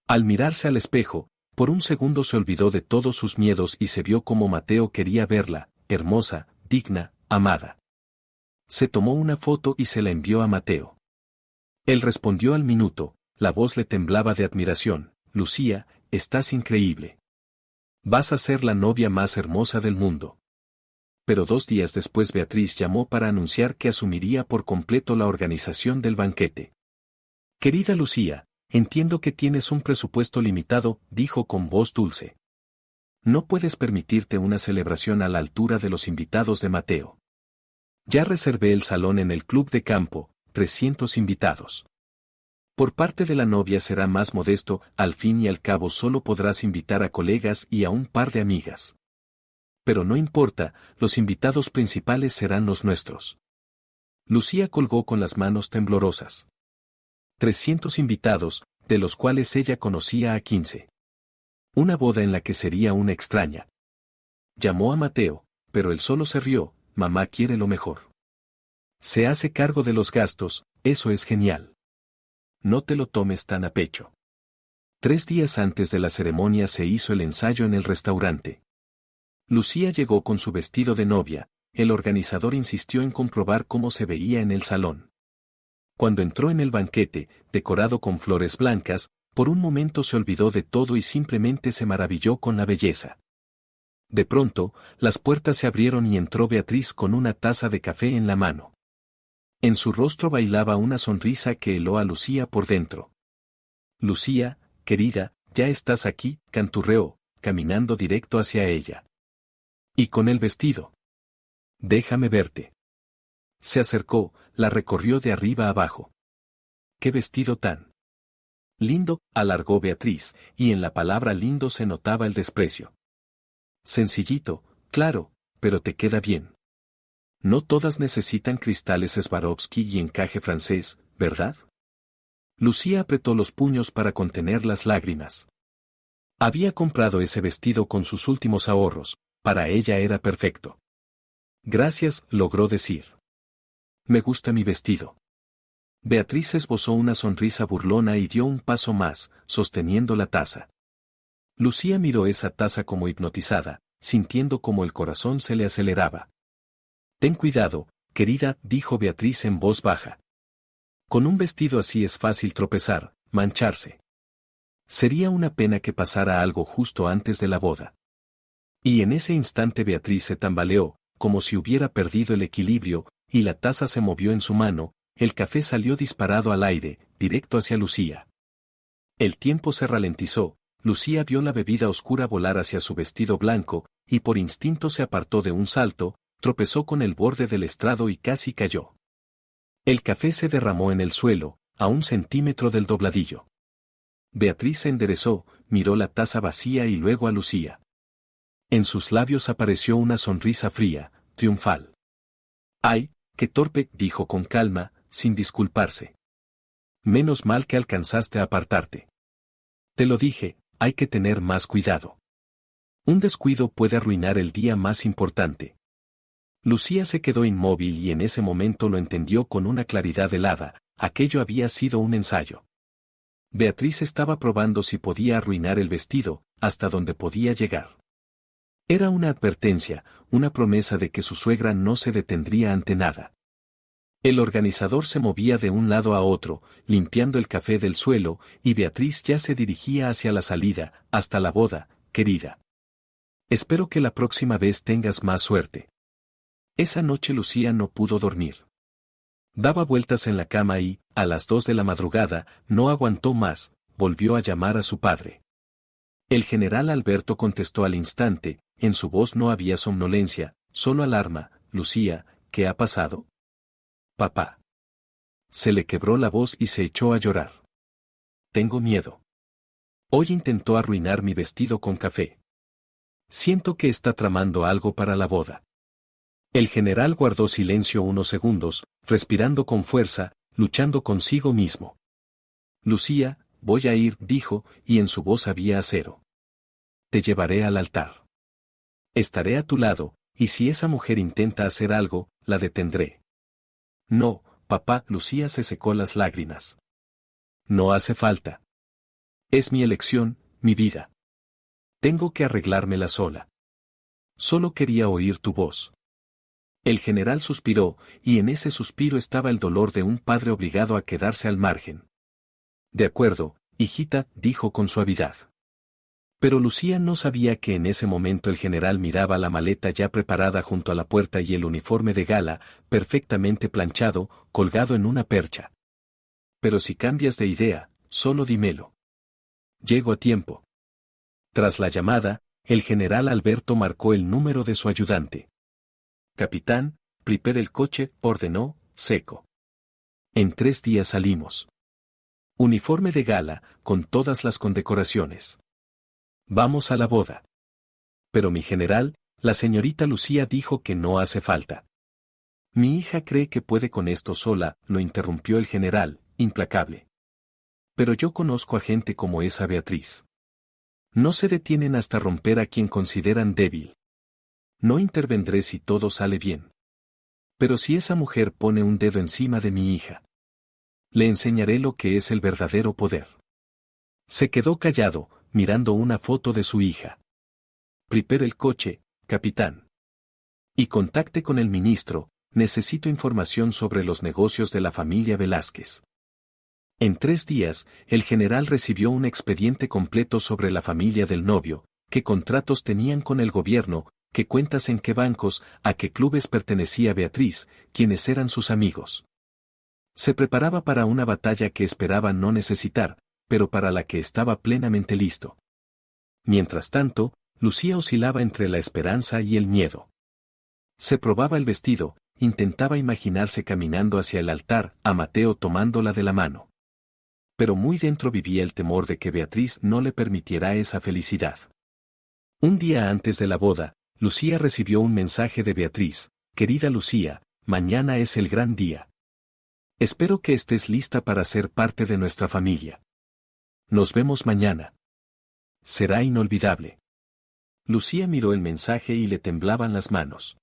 Al mirarse al espejo, por un segundo se olvidó de todos sus miedos y se vio como Mateo quería verla, hermosa, digna, amada. Se tomó una foto y se la envió a Mateo. Él respondió al minuto, la voz le temblaba de admiración. Lucía, estás increíble. Vas a ser la novia más hermosa del mundo. Pero 2 días después Beatriz llamó para anunciar que asumiría por completo la organización del banquete. Querida Lucía, entiendo que tienes un presupuesto limitado, dijo con voz dulce. No puedes permitirte una celebración a la altura de los invitados de Mateo. Ya reservé el salón en el club de campo, 300 invitados. Por parte de la novia será más modesto, al fin y al cabo solo podrás invitar a colegas y a un par de amigas. Pero no importa, los invitados principales serán los nuestros. Lucía colgó con las manos temblorosas. 300 invitados, de los cuales ella conocía a 15. Una boda en la que sería una extraña. Llamó a Mateo, pero él solo se rió, mamá quiere lo mejor. Se hace cargo de los gastos, eso es genial. No te lo tomes tan a pecho. 3 días antes de la ceremonia se hizo el ensayo en el restaurante. Lucía llegó con su vestido de novia, el organizador insistió en comprobar cómo se veía en el salón. Cuando entró en el banquete, decorado con flores blancas, por un momento se olvidó de todo y simplemente se maravilló con la belleza. De pronto, las puertas se abrieron y entró Beatriz con una taza de café en la mano. En su rostro bailaba una sonrisa que heló a Lucía por dentro. Lucía, querida, ya estás aquí, canturreó, caminando directo hacia ella. Y con el vestido. Déjame verte. Se acercó, la recorrió de arriba abajo. ¡Qué vestido tan Lindo, alargó Beatriz, y en la palabra lindo se notaba el desprecio. Sencillito, claro, pero te queda bien. No todas necesitan cristales Swarovski y encaje francés, ¿verdad? Lucía apretó los puños para contener las lágrimas. Había comprado ese vestido con sus últimos ahorros, para ella era perfecto. Gracias, logró decir. Me gusta mi vestido. Beatriz esbozó una sonrisa burlona y dio un paso más, sosteniendo la taza. Lucía miró esa taza como hipnotizada, sintiendo como el corazón se le aceleraba. Ten cuidado, querida, dijo Beatriz en voz baja. Con un vestido así es fácil tropezar, mancharse. Sería una pena que pasara algo justo antes de la boda. Y en ese instante Beatriz se tambaleó, como si hubiera perdido el equilibrio, y la taza se movió en su mano, el café salió disparado al aire, directo hacia Lucía. El tiempo se ralentizó, Lucía vio la bebida oscura volar hacia su vestido blanco, y por instinto se apartó de un salto, tropezó con el borde del estrado y casi cayó. El café se derramó en el suelo, a 1 centímetro del dobladillo. Beatriz se enderezó, miró la taza vacía y luego a Lucía. En sus labios apareció una sonrisa fría, triunfal. ¡Ay, qué torpe!, dijo con calma, sin disculparse. Menos mal que alcanzaste a apartarte. Te lo dije, hay que tener más cuidado. Un descuido puede arruinar el día más importante. Lucía se quedó inmóvil y en ese momento lo entendió con una claridad helada, aquello había sido un ensayo. Beatriz estaba probando si podía arruinar el vestido, hasta donde podía llegar. Era una advertencia, una promesa de que su suegra no se detendría ante nada. El organizador se movía de un lado a otro, limpiando el café del suelo, y Beatriz ya se dirigía hacia la salida, hasta la boda, querida. Espero que la próxima vez tengas más suerte. Esa noche Lucía no pudo dormir. Daba vueltas en la cama y, a las 2 de la madrugada, no aguantó más, volvió a llamar a su padre. El general Alberto contestó al instante, en su voz no había somnolencia, solo alarma. Lucía, ¿qué ha pasado? Papá. Se le quebró la voz y se echó a llorar. Tengo miedo. Hoy intentó arruinar mi vestido con café. Siento que está tramando algo para la boda. El general guardó silencio unos segundos, respirando con fuerza, luchando consigo mismo. Lucía, voy a ir, dijo, y en su voz había acero. Te llevaré al altar. Estaré a tu lado, y si esa mujer intenta hacer algo, la detendré. No, papá, Lucía se secó las lágrimas. No hace falta. Es mi elección, mi vida. Tengo que arreglármela sola. Solo quería oír tu voz. El general suspiró, y en ese suspiro estaba el dolor de un padre obligado a quedarse al margen. De acuerdo, hijita, dijo con suavidad. Pero Lucía no sabía que en ese momento el general miraba la maleta ya preparada junto a la puerta y el uniforme de gala, perfectamente planchado, colgado en una percha. Pero si cambias de idea, solo dímelo. Llego a tiempo. Tras la llamada, el general Alberto marcó el número de su ayudante. Capitán, prepare el coche, ordenó, seco. En 3 días salimos. Uniforme de gala, con todas las condecoraciones. Vamos a la boda. Pero mi general, la señorita Lucía dijo que no hace falta. Mi hija cree que puede con esto sola, lo interrumpió el general, implacable. Pero yo conozco a gente como esa Beatriz. No se detienen hasta romper a quien consideran débil. No intervendré si todo sale bien. Pero si esa mujer pone un dedo encima de mi hija, le enseñaré lo que es el verdadero poder. Se quedó callado, mirando una foto de su hija. Prepare el coche, capitán. Y contacte con el ministro, necesito información sobre los negocios de la familia Velázquez. En 3 días, el general recibió un expediente completo sobre la familia del novio, qué contratos tenían con el gobierno, qué cuentas en qué bancos, a qué clubes pertenecía Beatriz, quiénes eran sus amigos. Se preparaba para una batalla que esperaba no necesitar, pero para la que estaba plenamente listo. Mientras tanto, Lucía oscilaba entre la esperanza y el miedo. Se probaba el vestido, intentaba imaginarse caminando hacia el altar, a Mateo tomándola de la mano. pero muy dentro vivía el temor de que Beatriz no le permitiera esa felicidad. Un día antes de la boda, Lucía recibió un mensaje de Beatriz: «Querida Lucía, mañana es el gran día. Espero que estés lista para ser parte de nuestra familia. Nos vemos mañana. Será inolvidable». Lucía miró el mensaje y le temblaban las manos.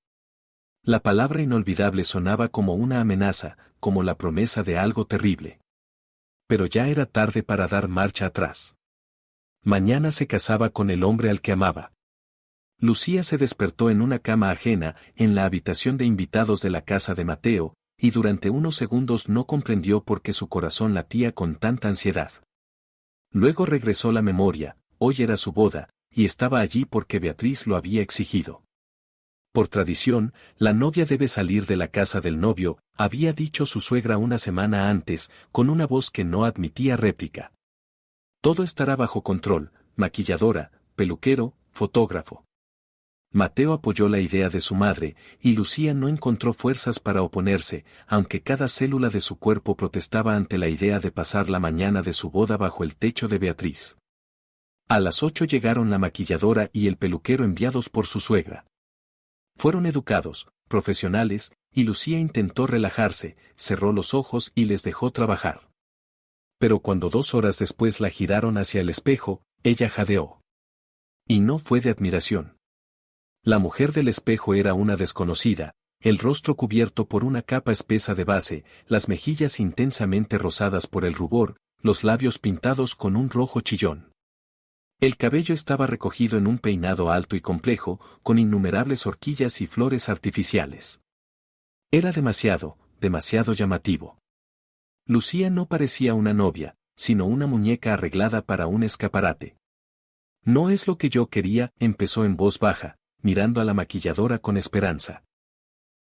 La palabra inolvidable sonaba como una amenaza, como la promesa de algo terrible. Pero ya era tarde para dar marcha atrás. Mañana se casaba con el hombre al que amaba. Lucía se despertó en una cama ajena, en la habitación de invitados de la casa de Mateo, y durante unos segundos no comprendió por qué su corazón latía con tanta ansiedad. Luego regresó la memoria: hoy era su boda, y estaba allí porque Beatriz lo había exigido. Por tradición, la novia debe salir de la casa del novio, había dicho su suegra una semana antes, con una voz que no admitía réplica. Todo estará bajo control: maquilladora, peluquero, fotógrafo. Mateo apoyó la idea de su madre, y Lucía no encontró fuerzas para oponerse, aunque cada célula de su cuerpo protestaba ante la idea de pasar la mañana de su boda bajo el techo de Beatriz. A las 8 llegaron la maquilladora y el peluquero enviados por su suegra. Fueron educados, profesionales, y Lucía intentó relajarse, cerró los ojos y les dejó trabajar. Pero cuando 2 horas después la giraron hacia el espejo, ella jadeó. Y no fue de admiración. La mujer del espejo era una desconocida, el rostro cubierto por una capa espesa de base, las mejillas intensamente rosadas por el rubor, los labios pintados con un rojo chillón. El cabello estaba recogido en un peinado alto y complejo, con innumerables horquillas y flores artificiales. Era demasiado llamativo. Lucía no parecía una novia, sino una muñeca arreglada para un escaparate. «No es lo que yo quería», empezó en voz baja, mirando a la maquilladora con esperanza.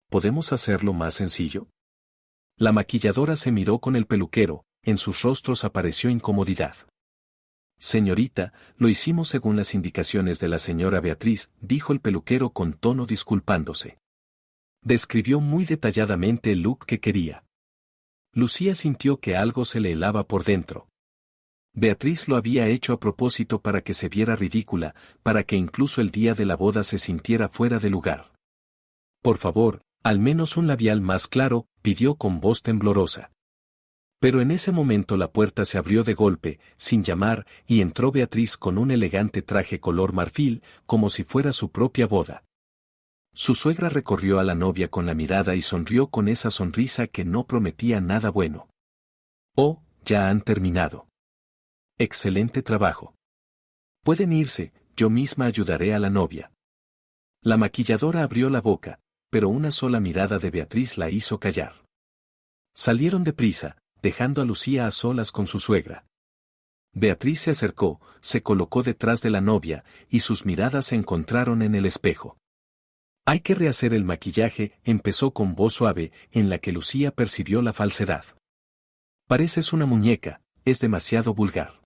«¿Podemos hacerlo más sencillo?». La maquilladora se miró con el peluquero, en sus rostros apareció incomodidad. «Señorita, lo hicimos según las indicaciones de la señora Beatriz», dijo el peluquero con tono disculpándose. Describió muy detalladamente el look que quería. Lucía sintió que algo se le helaba por dentro. Beatriz lo había hecho a propósito para que se viera ridícula, para que incluso el día de la boda se sintiera fuera de lugar. «Por favor, al menos un labial más claro», pidió con voz temblorosa. Pero en ese momento la puerta se abrió de golpe, sin llamar, y entró Beatriz con un elegante traje color marfil, como si fuera su propia boda. Su suegra recorrió a la novia con la mirada y sonrió con esa sonrisa que no prometía nada bueno. «Oh, ya han terminado. Excelente trabajo. Pueden irse, yo misma ayudaré a la novia». La maquilladora abrió la boca, pero una sola mirada de Beatriz la hizo callar. Salieron deprisa, dejando a Lucía a solas con su suegra. Beatriz se acercó, se colocó detrás de la novia, y sus miradas se encontraron en el espejo. «Hay que rehacer el maquillaje», empezó con voz suave, en la que Lucía percibió la falsedad. «Pareces una muñeca, es demasiado vulgar».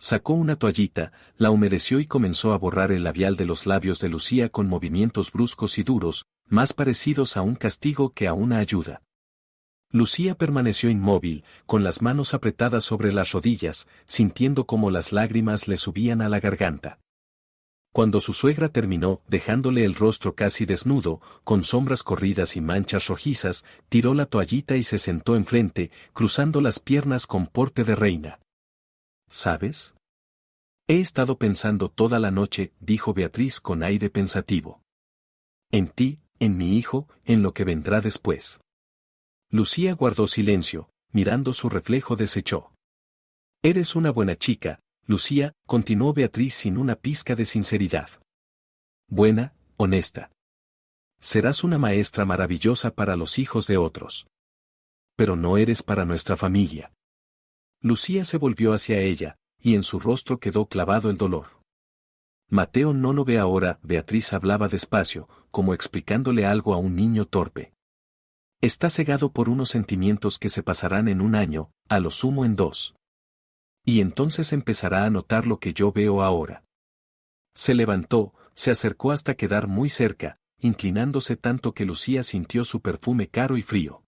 Sacó una toallita, la humedeció y comenzó a borrar el labial de los labios de Lucía con movimientos bruscos y duros, más parecidos a un castigo que a una ayuda. Lucía permaneció inmóvil, con las manos apretadas sobre las rodillas, sintiendo cómo las lágrimas le subían a la garganta. Cuando su suegra terminó, dejándole el rostro casi desnudo, con sombras corridas y manchas rojizas, tiró la toallita y se sentó enfrente, cruzando las piernas con porte de reina. «¿Sabes? He estado pensando toda la noche», dijo Beatriz con aire pensativo. «En ti, en mi hijo, en lo que vendrá después». Lucía guardó silencio, mirando su reflejo desechó. «Eres una buena chica, Lucía», continuó Beatriz sin una pizca de sinceridad. «Buena, honesta. Serás una maestra maravillosa para los hijos de otros. Pero no eres para nuestra familia». Lucía se volvió hacia ella, y en su rostro quedó clavado el dolor. «Mateo no lo ve ahora», Beatriz hablaba despacio, como explicándole algo a un niño torpe. «Está cegado por unos sentimientos que se pasarán en 1 año, a lo sumo en 2. Y entonces empezará a notar lo que yo veo ahora». Se levantó, se acercó hasta quedar muy cerca, inclinándose tanto que Lucía sintió su perfume caro y frío.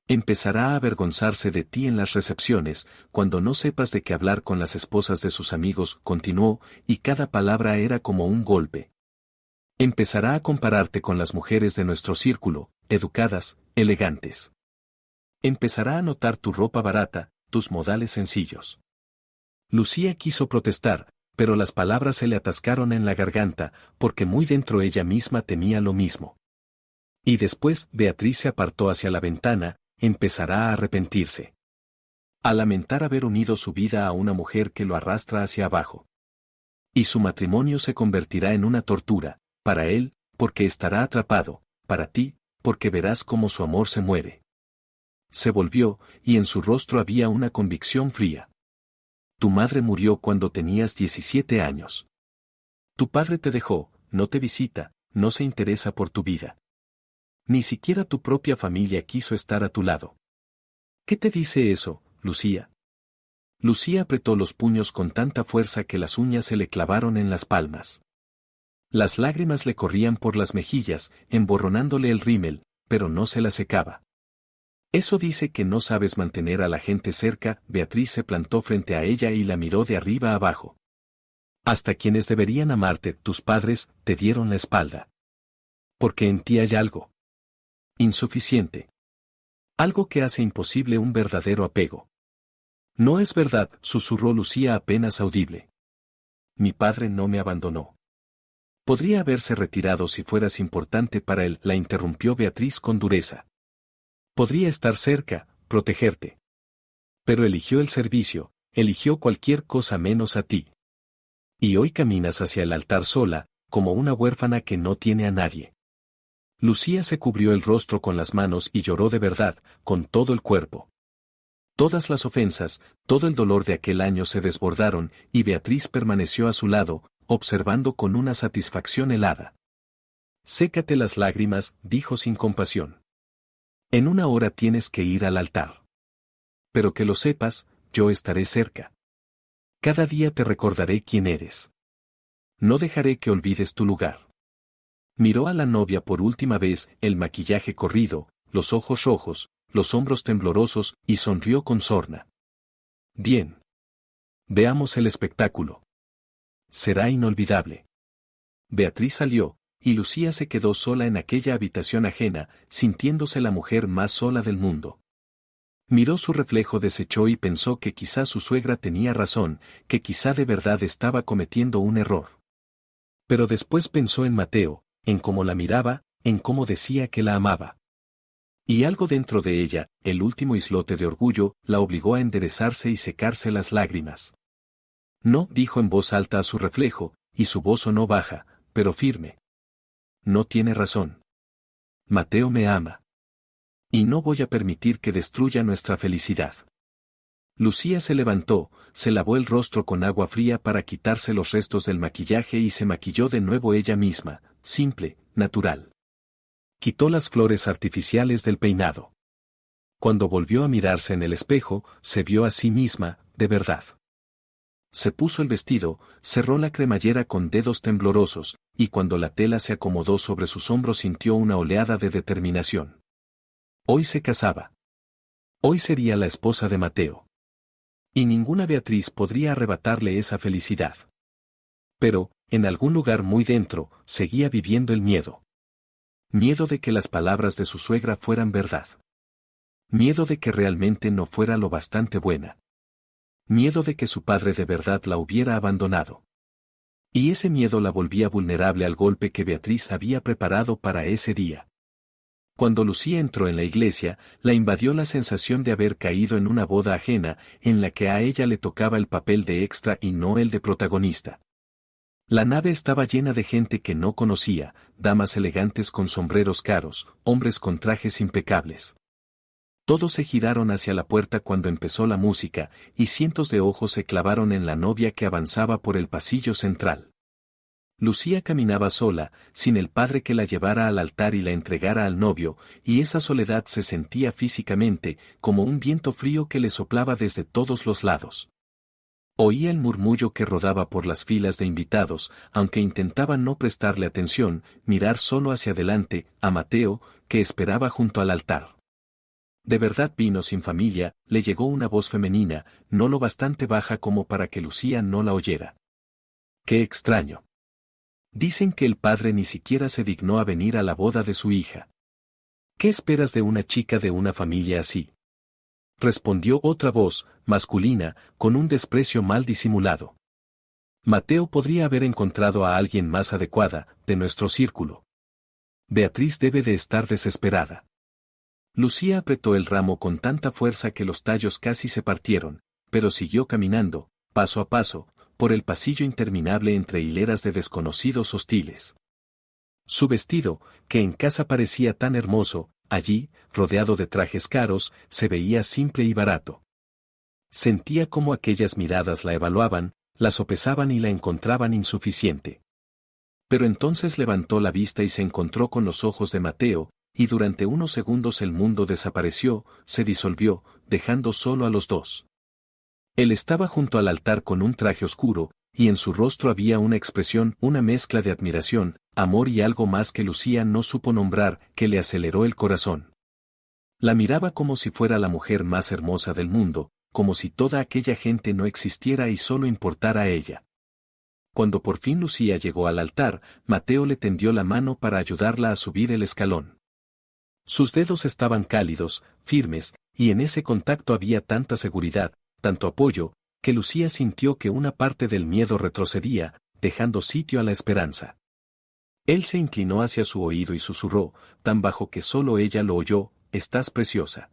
Empezará a avergonzarse de ti en las recepciones, cuando no sepas de qué hablar con las esposas de sus amigos, continuó, y cada palabra era como un golpe. Empezará a compararte con las mujeres de nuestro círculo, educadas, elegantes. Empezará a notar tu ropa barata, tus modales sencillos. Lucía quiso protestar, pero las palabras se le atascaron en la garganta, porque muy dentro ella misma temía lo mismo. Y después Beatriz se apartó hacia la ventana, empezará a arrepentirse. A lamentar haber unido su vida a una mujer que lo arrastra hacia abajo. Y su matrimonio se convertirá en una tortura, para él, porque estará atrapado, para ti, porque verás cómo su amor se muere. Se volvió, y en su rostro había una convicción fría. Tu madre murió cuando tenías 17 años. Tu padre te dejó, no te visita, no se interesa por tu vida. Ni siquiera tu propia familia quiso estar a tu lado. ¿Qué te dice eso, Lucía? Lucía apretó los puños con tanta fuerza que las uñas se le clavaron en las palmas. Las lágrimas le corrían por las mejillas, emborronándole el rímel, pero no se la secaba. Eso dice que no sabes mantener a la gente cerca. Beatriz se plantó frente a ella y la miró de arriba a abajo. Hasta quienes deberían amarte, tus padres, te dieron la espalda. Porque en ti hay algo insuficiente. Algo que hace imposible un verdadero apego. No es verdad, susurró Lucía apenas audible. Mi padre no me abandonó. Podría haberse retirado si fueras importante para él, la interrumpió Beatriz con dureza. Podría estar cerca, protegerte. Pero eligió el servicio, eligió cualquier cosa menos a ti. Y hoy caminas hacia el altar sola, como una huérfana que no tiene a nadie. Lucía se cubrió el rostro con las manos y lloró de verdad, con todo el cuerpo. Todas las ofensas, todo el dolor de aquel año se desbordaron, y Beatriz permaneció a su lado, observando con una satisfacción helada. Sécate las lágrimas, dijo sin compasión. En una hora tienes que ir al altar. Pero que lo sepas, yo estaré cerca. Cada día te recordaré quién eres. No dejaré que olvides tu lugar. Miró a la novia por última vez, el maquillaje corrido, los ojos rojos, los hombros temblorosos, y sonrió con sorna. Bien. Veamos el espectáculo. Será inolvidable. Beatriz salió, y Lucía se quedó sola en aquella habitación ajena, sintiéndose la mujer más sola del mundo. Miró su reflejo, desechó y pensó que quizá su suegra tenía razón, que quizá de verdad estaba cometiendo un error. Pero después pensó en Mateo, en cómo la miraba, en cómo decía que la amaba. Y algo dentro de ella, el último islote de orgullo, la obligó a enderezarse y secarse las lágrimas. No, dijo en voz alta a su reflejo, y su voz sonó baja, pero firme. No tiene razón. Mateo me ama. Y no voy a permitir que destruya nuestra felicidad. Lucía se levantó, se lavó el rostro con agua fría para quitarse los restos del maquillaje y se maquilló de nuevo ella misma, simple, natural. Quitó las flores artificiales del peinado. Cuando volvió a mirarse en el espejo, se vio a sí misma, de verdad. Se puso el vestido, cerró la cremallera con dedos temblorosos, y cuando la tela se acomodó sobre sus hombros sintió una oleada de determinación. Hoy se casaba. Hoy sería la esposa de Mateo. Y ninguna Beatriz podría arrebatarle esa felicidad. Pero, en algún lugar muy dentro, seguía viviendo el miedo. Miedo de que las palabras de su suegra fueran verdad. Miedo de que realmente no fuera lo bastante buena. Miedo de que su padre de verdad la hubiera abandonado. Y ese miedo la volvía vulnerable al golpe que Beatriz había preparado para ese día. Cuando Lucía entró en la iglesia, la invadió la sensación de haber caído en una boda ajena, en la que a ella le tocaba el papel de extra y no el de protagonista. La nave estaba llena de gente que no conocía, damas elegantes con sombreros caros, hombres con trajes impecables. Todos se giraron hacia la puerta cuando empezó la música, y cientos de ojos se clavaron en la novia que avanzaba por el pasillo central. Lucía caminaba sola, sin el padre que la llevara al altar y la entregara al novio, y esa soledad se sentía físicamente, como un viento frío que le soplaba desde todos los lados. Oía el murmullo que rodaba por las filas de invitados, aunque intentaba no prestarle atención, mirar solo hacia adelante, a Mateo, que esperaba junto al altar. De verdad vino sin familia, le llegó una voz femenina, no lo bastante baja como para que Lucía no la oyera. ¡Qué extraño! Dicen que el padre ni siquiera se dignó a venir a la boda de su hija. ¿Qué esperas de una chica de una familia así? Respondió otra voz, masculina, con un desprecio mal disimulado. Mateo podría haber encontrado a alguien más adecuada, de nuestro círculo. Beatriz debe de estar desesperada. Lucía apretó el ramo con tanta fuerza que los tallos casi se partieron, pero siguió caminando, paso a paso, por el pasillo interminable entre hileras de desconocidos hostiles. Su vestido, que en casa parecía tan hermoso, allí, rodeado de trajes caros, se veía simple y barato. Sentía como aquellas miradas la evaluaban, la sopesaban y la encontraban insuficiente. Pero entonces levantó la vista y se encontró con los ojos de Mateo, y durante unos segundos el mundo desapareció, se disolvió, dejando solo a los dos. Él estaba junto al altar con un traje oscuro, y en su rostro había una expresión, una mezcla de admiración, amor y algo más que Lucía no supo nombrar, que le aceleró el corazón. La miraba como si fuera la mujer más hermosa del mundo, como si toda aquella gente no existiera y solo importara a ella. Cuando por fin Lucía llegó al altar, Mateo le tendió la mano para ayudarla a subir el escalón. Sus dedos estaban cálidos, firmes, y en ese contacto había tanta seguridad, tanto apoyo, que Lucía sintió que una parte del miedo retrocedía, dejando sitio a la esperanza. Él se inclinó hacia su oído y susurró, tan bajo que solo ella lo oyó: «Estás preciosa.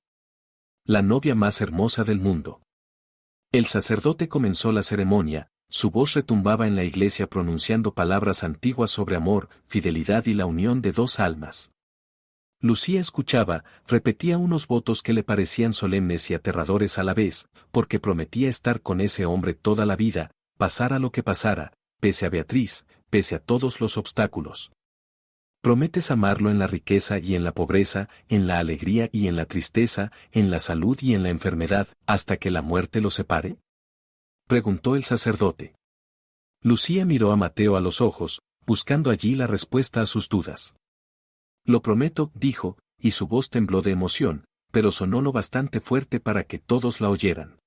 La novia más hermosa del mundo». El sacerdote comenzó la ceremonia, su voz retumbaba en la iglesia pronunciando palabras antiguas sobre amor, fidelidad y la unión de dos almas. Lucía escuchaba, repetía unos votos que le parecían solemnes y aterradores a la vez, porque prometía estar con ese hombre toda la vida, pasara lo que pasara, pese a Beatriz, pese a todos los obstáculos. ¿Prometes amarlo en la riqueza y en la pobreza, en la alegría y en la tristeza, en la salud y en la enfermedad, hasta que la muerte los separe?», preguntó el sacerdote. Lucía miró a Mateo a los ojos, buscando allí la respuesta a sus dudas. «Lo prometo», dijo, y su voz tembló de emoción, pero sonó lo bastante fuerte para que todos la oyeran.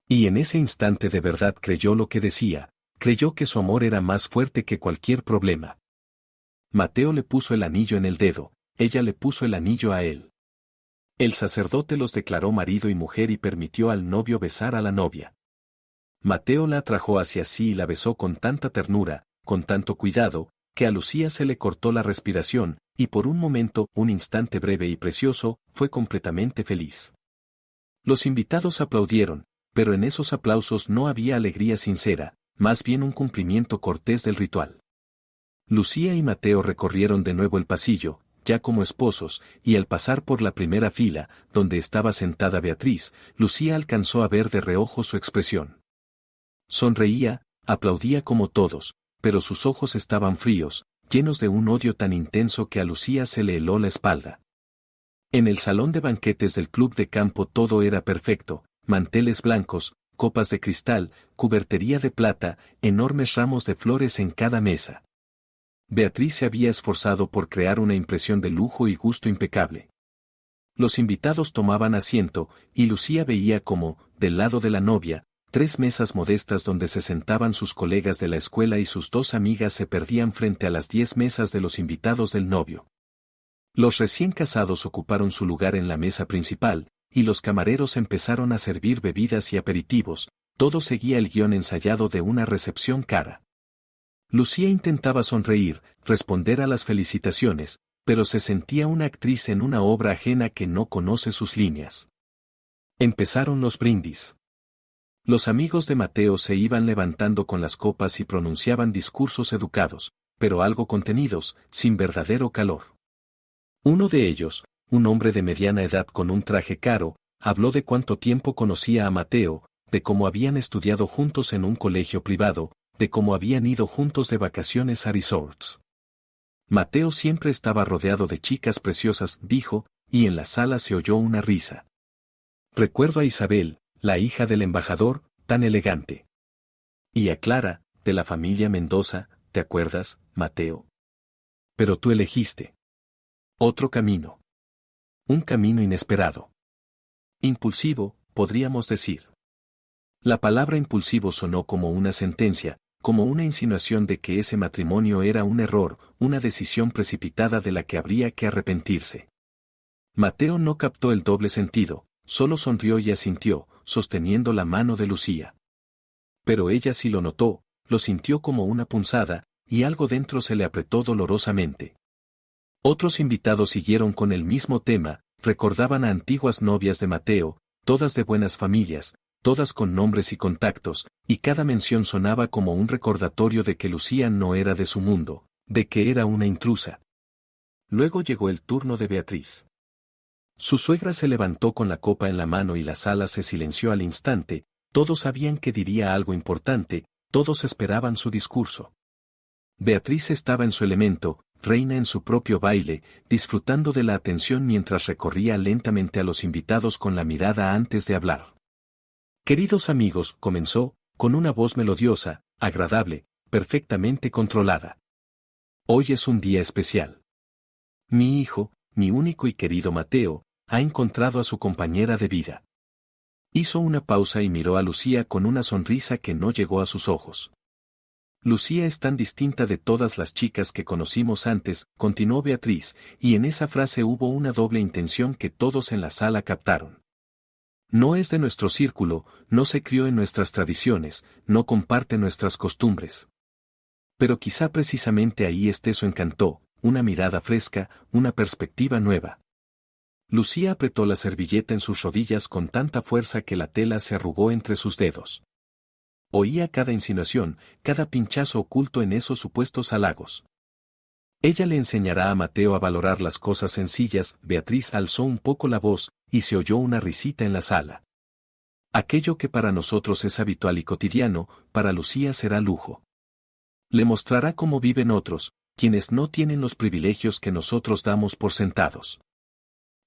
Y en ese instante de verdad creyó lo que decía, creyó que su amor era más fuerte que cualquier problema. Mateo le puso el anillo en el dedo, ella le puso el anillo a él. El sacerdote los declaró marido y mujer y permitió al novio besar a la novia. Mateo la atrajo hacia sí y la besó con tanta ternura, con tanto cuidado, que a Lucía se le cortó la respiración, y por un momento, un instante breve y precioso, fue completamente feliz. Los invitados aplaudieron, pero en esos aplausos no había alegría sincera, más bien un cumplimiento cortés del ritual. Lucía y Mateo recorrieron de nuevo el pasillo, ya como esposos, y al pasar por la primera fila, donde estaba sentada Beatriz, Lucía alcanzó a ver de reojo su expresión. Sonreía, aplaudía como todos, pero sus ojos estaban fríos, llenos de un odio tan intenso que a Lucía se le heló la espalda. En el salón de banquetes del club de campo todo era perfecto, manteles blancos, copas de cristal, cubertería de plata, enormes ramos de flores en cada mesa. Beatriz se había esforzado por crear una impresión de lujo y gusto impecable. Los invitados tomaban asiento, y Lucía veía como, del lado de la novia, 3 mesas modestas donde se sentaban sus colegas de la escuela y sus 2 amigas se perdían frente a las 10 mesas de los invitados del novio. Los recién casados ocuparon su lugar en la mesa principal, y los camareros empezaron a servir bebidas y aperitivos, todo seguía el guión ensayado de una recepción cara. Lucía intentaba sonreír, responder a las felicitaciones, pero se sentía una actriz en una obra ajena que no conoce sus líneas. Empezaron los brindis. Los amigos de Mateo se iban levantando con las copas y pronunciaban discursos educados, pero algo contenidos, sin verdadero calor. Uno de ellos, un hombre de mediana edad con un traje caro, habló de cuánto tiempo conocía a Mateo, de cómo habían estudiado juntos en un colegio privado, de cómo habían ido juntos de vacaciones a resorts. Mateo siempre estaba rodeado de chicas preciosas, dijo, y en la sala se oyó una risa. Recuerdo a Isabel, la hija del embajador, tan elegante. Y a Clara, de la familia Mendoza, ¿te acuerdas, Mateo? Pero tú elegiste otro camino. Un camino inesperado. Impulsivo, podríamos decir. La palabra impulsivo sonó como una sentencia, como una insinuación de que ese matrimonio era un error, una decisión precipitada de la que habría que arrepentirse. Mateo no captó el doble sentido, solo sonrió y asintió, sosteniendo la mano de Lucía. Pero ella sí lo notó, lo sintió como una punzada, y algo dentro se le apretó dolorosamente. Otros invitados siguieron con el mismo tema, recordaban a antiguas novias de Mateo, todas de buenas familias, todas con nombres y contactos, y cada mención sonaba como un recordatorio de que Lucía no era de su mundo, de que era una intrusa. Luego llegó el turno de Beatriz. Su suegra se levantó con la copa en la mano y la sala se silenció al instante, todos sabían que diría algo importante, todos esperaban su discurso. Beatriz estaba en su elemento, reina en su propio baile, disfrutando de la atención mientras recorría lentamente a los invitados con la mirada antes de hablar. Queridos amigos, comenzó, con una voz melodiosa, agradable, perfectamente controlada. Hoy es un día especial. Mi hijo, mi único y querido Mateo, ha encontrado a su compañera de vida. Hizo una pausa y miró a Lucía con una sonrisa que no llegó a sus ojos. Lucía es tan distinta de todas las chicas que conocimos antes, continuó Beatriz, y en esa frase hubo una doble intención que todos en la sala captaron. No es de nuestro círculo, no se crió en nuestras tradiciones, no comparte nuestras costumbres. Pero quizá precisamente ahí esté su encanto, una mirada fresca, una perspectiva nueva. Lucía apretó la servilleta en sus rodillas con tanta fuerza que la tela se arrugó entre sus dedos. Oía cada insinuación, cada pinchazo oculto en esos supuestos halagos. Ella le enseñará a Mateo a valorar las cosas sencillas. Beatriz alzó un poco la voz, y se oyó una risita en la sala. Aquello que para nosotros es habitual y cotidiano, para Lucía será lujo. Le mostrará cómo viven otros, quienes no tienen los privilegios que nosotros damos por sentados.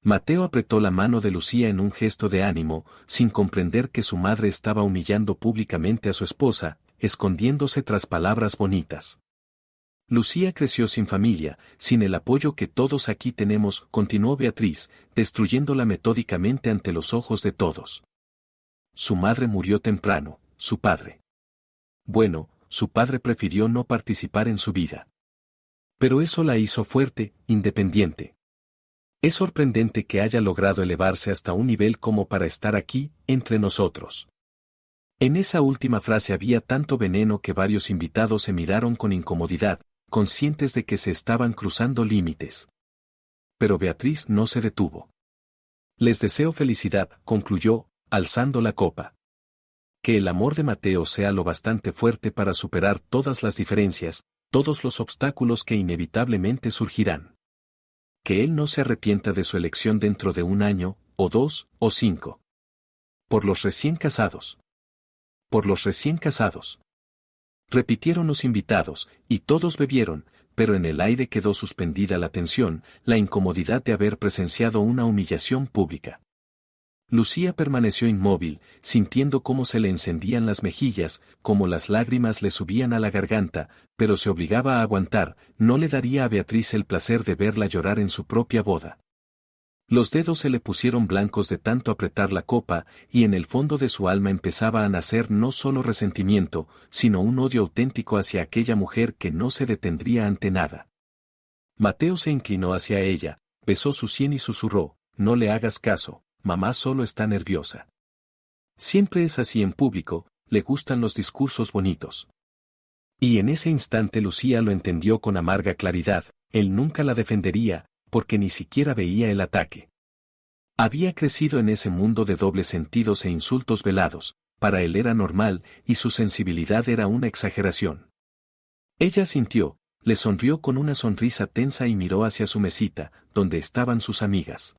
Mateo apretó la mano de Lucía en un gesto de ánimo, sin comprender que su madre estaba humillando públicamente a su esposa, escondiéndose tras palabras bonitas. Lucía creció sin familia, sin el apoyo que todos aquí tenemos, continuó Beatriz, destruyéndola metódicamente ante los ojos de todos. Su madre murió temprano, su padre. Bueno, su padre prefirió no participar en su vida. Pero eso la hizo fuerte, independiente. Es sorprendente que haya logrado elevarse hasta un nivel como para estar aquí, entre nosotros. En esa última frase había tanto veneno que varios invitados se miraron con incomodidad, conscientes de que se estaban cruzando límites. Pero Beatriz no se detuvo. Les deseo felicidad, concluyó, alzando la copa. Que el amor de Mateo sea lo bastante fuerte para superar todas las diferencias, todos los obstáculos que inevitablemente surgirán. Que él no se arrepienta de su elección dentro de 1 año, o 2, o 5. Por los recién casados. Por los recién casados. Repitieron los invitados, y todos bebieron, pero en el aire quedó suspendida la tensión, la incomodidad de haber presenciado una humillación pública. Lucía permaneció inmóvil, sintiendo cómo se le encendían las mejillas, cómo las lágrimas le subían a la garganta, pero se obligaba a aguantar, no le daría a Beatriz el placer de verla llorar en su propia boda. Los dedos se le pusieron blancos de tanto apretar la copa, y en el fondo de su alma empezaba a nacer no solo resentimiento, sino un odio auténtico hacia aquella mujer que no se detendría ante nada. Mateo se inclinó hacia ella, besó su sien y susurró, no le hagas caso, mamá solo está nerviosa. Siempre es así en público, le gustan los discursos bonitos. Y en ese instante Lucía lo entendió con amarga claridad, él nunca la defendería, porque ni siquiera veía el ataque. Había crecido en ese mundo de dobles sentidos e insultos velados, para él era normal, y su sensibilidad era una exageración. Ella sintió, le sonrió con una sonrisa tensa y miró hacia su mesita, donde estaban sus amigas.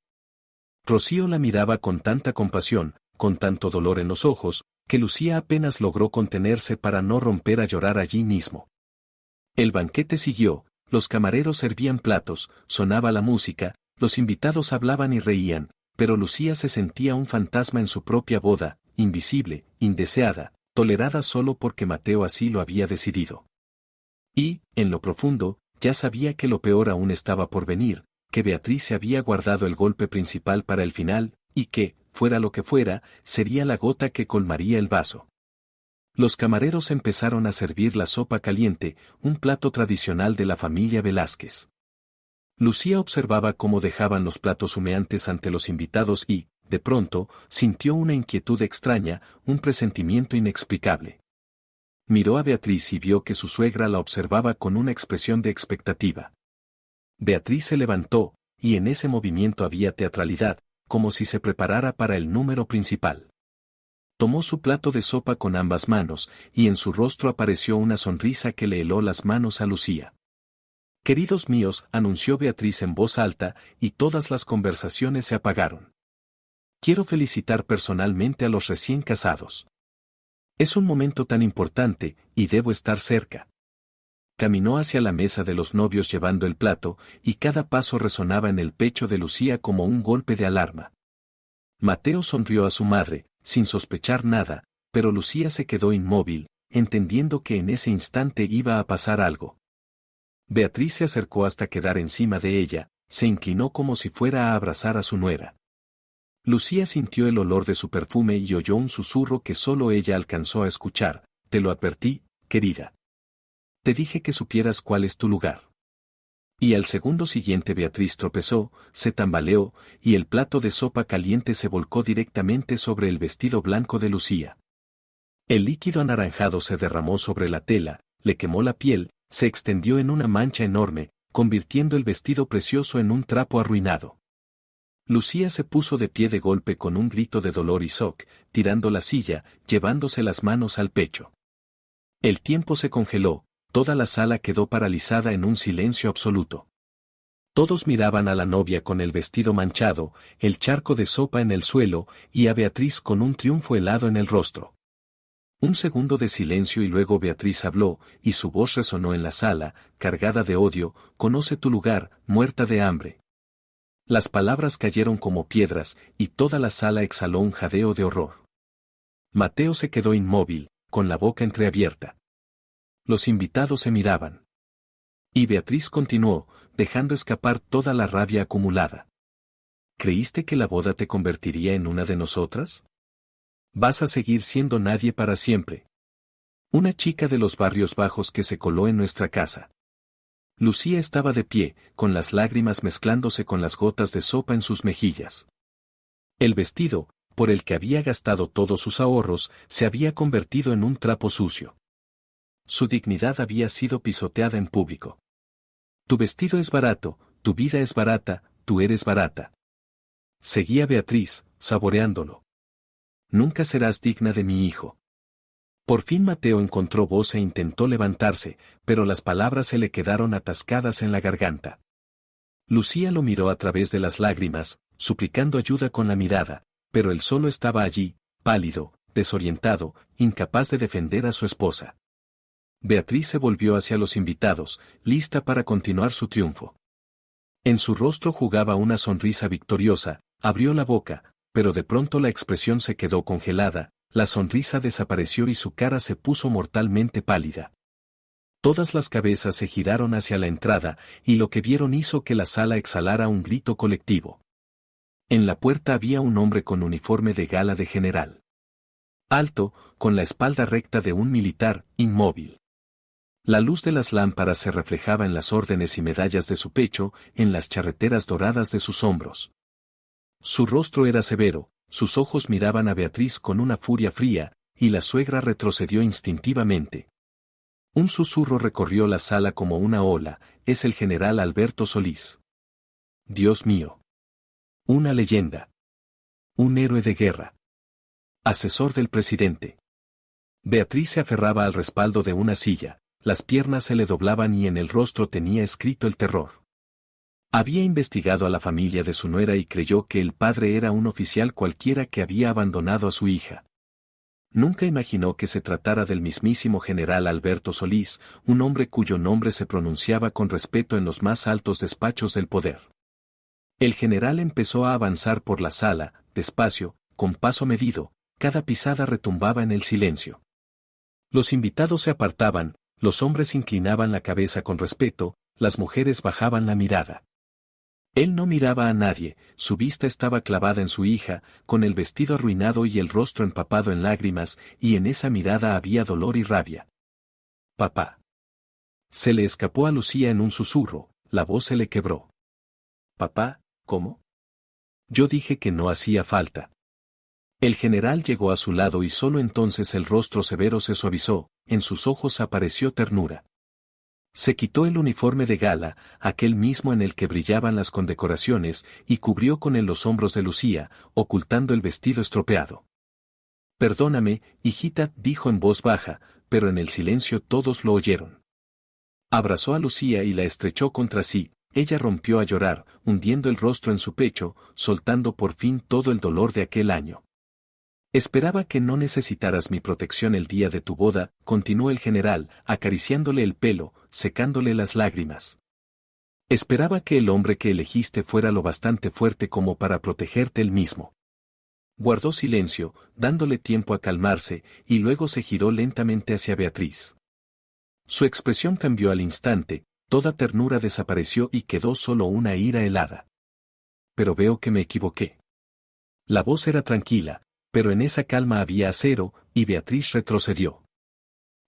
Rocío la miraba con tanta compasión, con tanto dolor en los ojos, que Lucía apenas logró contenerse para no romper a llorar allí mismo. El banquete siguió. Los camareros servían platos, sonaba la música, los invitados hablaban y reían, pero Lucía se sentía un fantasma en su propia boda, invisible, indeseada, tolerada solo porque Mateo así lo había decidido. Y, en lo profundo, ya sabía que lo peor aún estaba por venir, que Beatriz se había guardado el golpe principal para el final, y que, fuera lo que fuera, sería la gota que colmaría el vaso. Los camareros empezaron a servir la sopa caliente, un plato tradicional de la familia Velázquez. Lucía observaba cómo dejaban los platos humeantes ante los invitados y, de pronto, sintió una inquietud extraña, un presentimiento inexplicable. Miró a Beatriz y vio que su suegra la observaba con una expresión de expectativa. Beatriz se levantó, y en ese movimiento había teatralidad, como si se preparara para el número principal. Tomó su plato de sopa con ambas manos, y en su rostro apareció una sonrisa que le heló las manos a Lucía. «Queridos míos», anunció Beatriz en voz alta, y todas las conversaciones se apagaron. «Quiero felicitar personalmente a los recién casados. Es un momento tan importante, y debo estar cerca». Caminó hacia la mesa de los novios llevando el plato, y cada paso resonaba en el pecho de Lucía como un golpe de alarma. Mateo sonrió a su madre, sin sospechar nada, pero Lucía se quedó inmóvil, entendiendo que en ese instante iba a pasar algo. Beatriz se acercó hasta quedar encima de ella, se inclinó como si fuera a abrazar a su nuera. Lucía sintió el olor de su perfume y oyó un susurro que solo ella alcanzó a escuchar: «Te lo advertí, querida. Te dije que supieras cuál es tu lugar». Y al segundo siguiente Beatriz tropezó, se tambaleó, y el plato de sopa caliente se volcó directamente sobre el vestido blanco de Lucía. El líquido anaranjado se derramó sobre la tela, le quemó la piel, se extendió en una mancha enorme, convirtiendo el vestido precioso en un trapo arruinado. Lucía se puso de pie de golpe con un grito de dolor y shock, tirando la silla, llevándose las manos al pecho. El tiempo se congeló. Toda la sala quedó paralizada en un silencio absoluto. Todos miraban a la novia con el vestido manchado, el charco de sopa en el suelo, y a Beatriz con un triunfo helado en el rostro. Un segundo de silencio y luego Beatriz habló, y su voz resonó en la sala, cargada de odio: «Conoce tu lugar, muerta de hambre». Las palabras cayeron como piedras, y toda la sala exhaló un jadeo de horror. Mateo se quedó inmóvil, con la boca entreabierta. Los invitados se miraban. Y Beatriz continuó, dejando escapar toda la rabia acumulada. ¿Creíste que la boda te convertiría en una de nosotras? Vas a seguir siendo nadie para siempre. Una chica de los barrios bajos que se coló en nuestra casa. Lucía estaba de pie, con las lágrimas mezclándose con las gotas de sopa en sus mejillas. El vestido, por el que había gastado todos sus ahorros, se había convertido en un trapo sucio. Su dignidad había sido pisoteada en público. «Tu vestido es barato, tu vida es barata, tú eres barata». Seguía Beatriz, saboreándolo. «Nunca serás digna de mi hijo». Por fin Mateo encontró voz e intentó levantarse, pero las palabras se le quedaron atascadas en la garganta. Lucía lo miró a través de las lágrimas, suplicando ayuda con la mirada, pero él solo estaba allí, pálido, desorientado, incapaz de defender a su esposa. Beatriz se volvió hacia los invitados, lista para continuar su triunfo. En su rostro jugaba una sonrisa victoriosa, abrió la boca, pero de pronto la expresión se quedó congelada, la sonrisa desapareció y su cara se puso mortalmente pálida. Todas las cabezas se giraron hacia la entrada, y lo que vieron hizo que la sala exhalara un grito colectivo. En la puerta había un hombre con uniforme de gala de general. Alto, con la espalda recta de un militar, inmóvil. La luz de las lámparas se reflejaba en las órdenes y medallas de su pecho, en las charreteras doradas de sus hombros. Su rostro era severo, sus ojos miraban a Beatriz con una furia fría, y la suegra retrocedió instintivamente. Un susurro recorrió la sala como una ola: «Es el general Alberto Solís». Dios mío. Una leyenda. Un héroe de guerra. Asesor del presidente. Beatriz se aferraba al respaldo de una silla. Las piernas se le doblaban y en el rostro tenía escrito el terror. Había investigado a la familia de su nuera y creyó que el padre era un oficial cualquiera que había abandonado a su hija. Nunca imaginó que se tratara del mismísimo general Alberto Solís, un hombre cuyo nombre se pronunciaba con respeto en los más altos despachos del poder. El general empezó a avanzar por la sala, despacio, con paso medido, cada pisada retumbaba en el silencio. Los invitados se apartaban, los hombres inclinaban la cabeza con respeto, las mujeres bajaban la mirada. Él no miraba a nadie, su vista estaba clavada en su hija, con el vestido arruinado y el rostro empapado en lágrimas, y en esa mirada había dolor y rabia. «Papá». Se le escapó a Lucía en un susurro, la voz se le quebró. «Papá, ¿cómo?». «Yo dije que no hacía falta». El general llegó a su lado y solo entonces el rostro severo se suavizó, en sus ojos apareció ternura. Se quitó el uniforme de gala, aquel mismo en el que brillaban las condecoraciones, y cubrió con él los hombros de Lucía, ocultando el vestido estropeado. «Perdóname, hijita», dijo en voz baja, pero en el silencio todos lo oyeron. Abrazó a Lucía y la estrechó contra sí, ella rompió a llorar, hundiendo el rostro en su pecho, soltando por fin todo el dolor de aquel año. «Esperaba que no necesitaras mi protección el día de tu boda», continuó el general, acariciándole el pelo, secándole las lágrimas. «Esperaba que el hombre que elegiste fuera lo bastante fuerte como para protegerte él mismo». Guardó silencio, dándole tiempo a calmarse, y luego se giró lentamente hacia Beatriz. Su expresión cambió al instante, toda ternura desapareció y quedó solo una ira helada. «Pero veo que me equivoqué». La voz era tranquila, pero en esa calma había acero, y Beatriz retrocedió.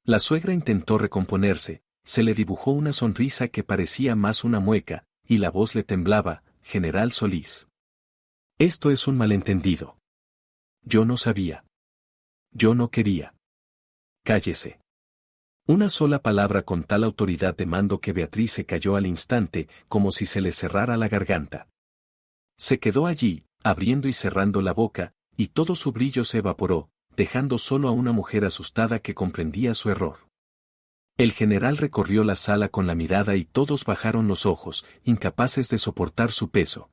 La suegra intentó recomponerse, se le dibujó una sonrisa que parecía más una mueca, y la voz le temblaba: «General Solís. Esto es un malentendido. Yo no sabía. Yo no quería». «Cállese». Una sola palabra con tal autoridad de mando que Beatriz se cayó al instante, como si se le cerrara la garganta. Se quedó allí, abriendo y cerrando la boca, y todo su brillo se evaporó, dejando solo a una mujer asustada que comprendía su error. El general recorrió la sala con la mirada y todos bajaron los ojos, incapaces de soportar su peso.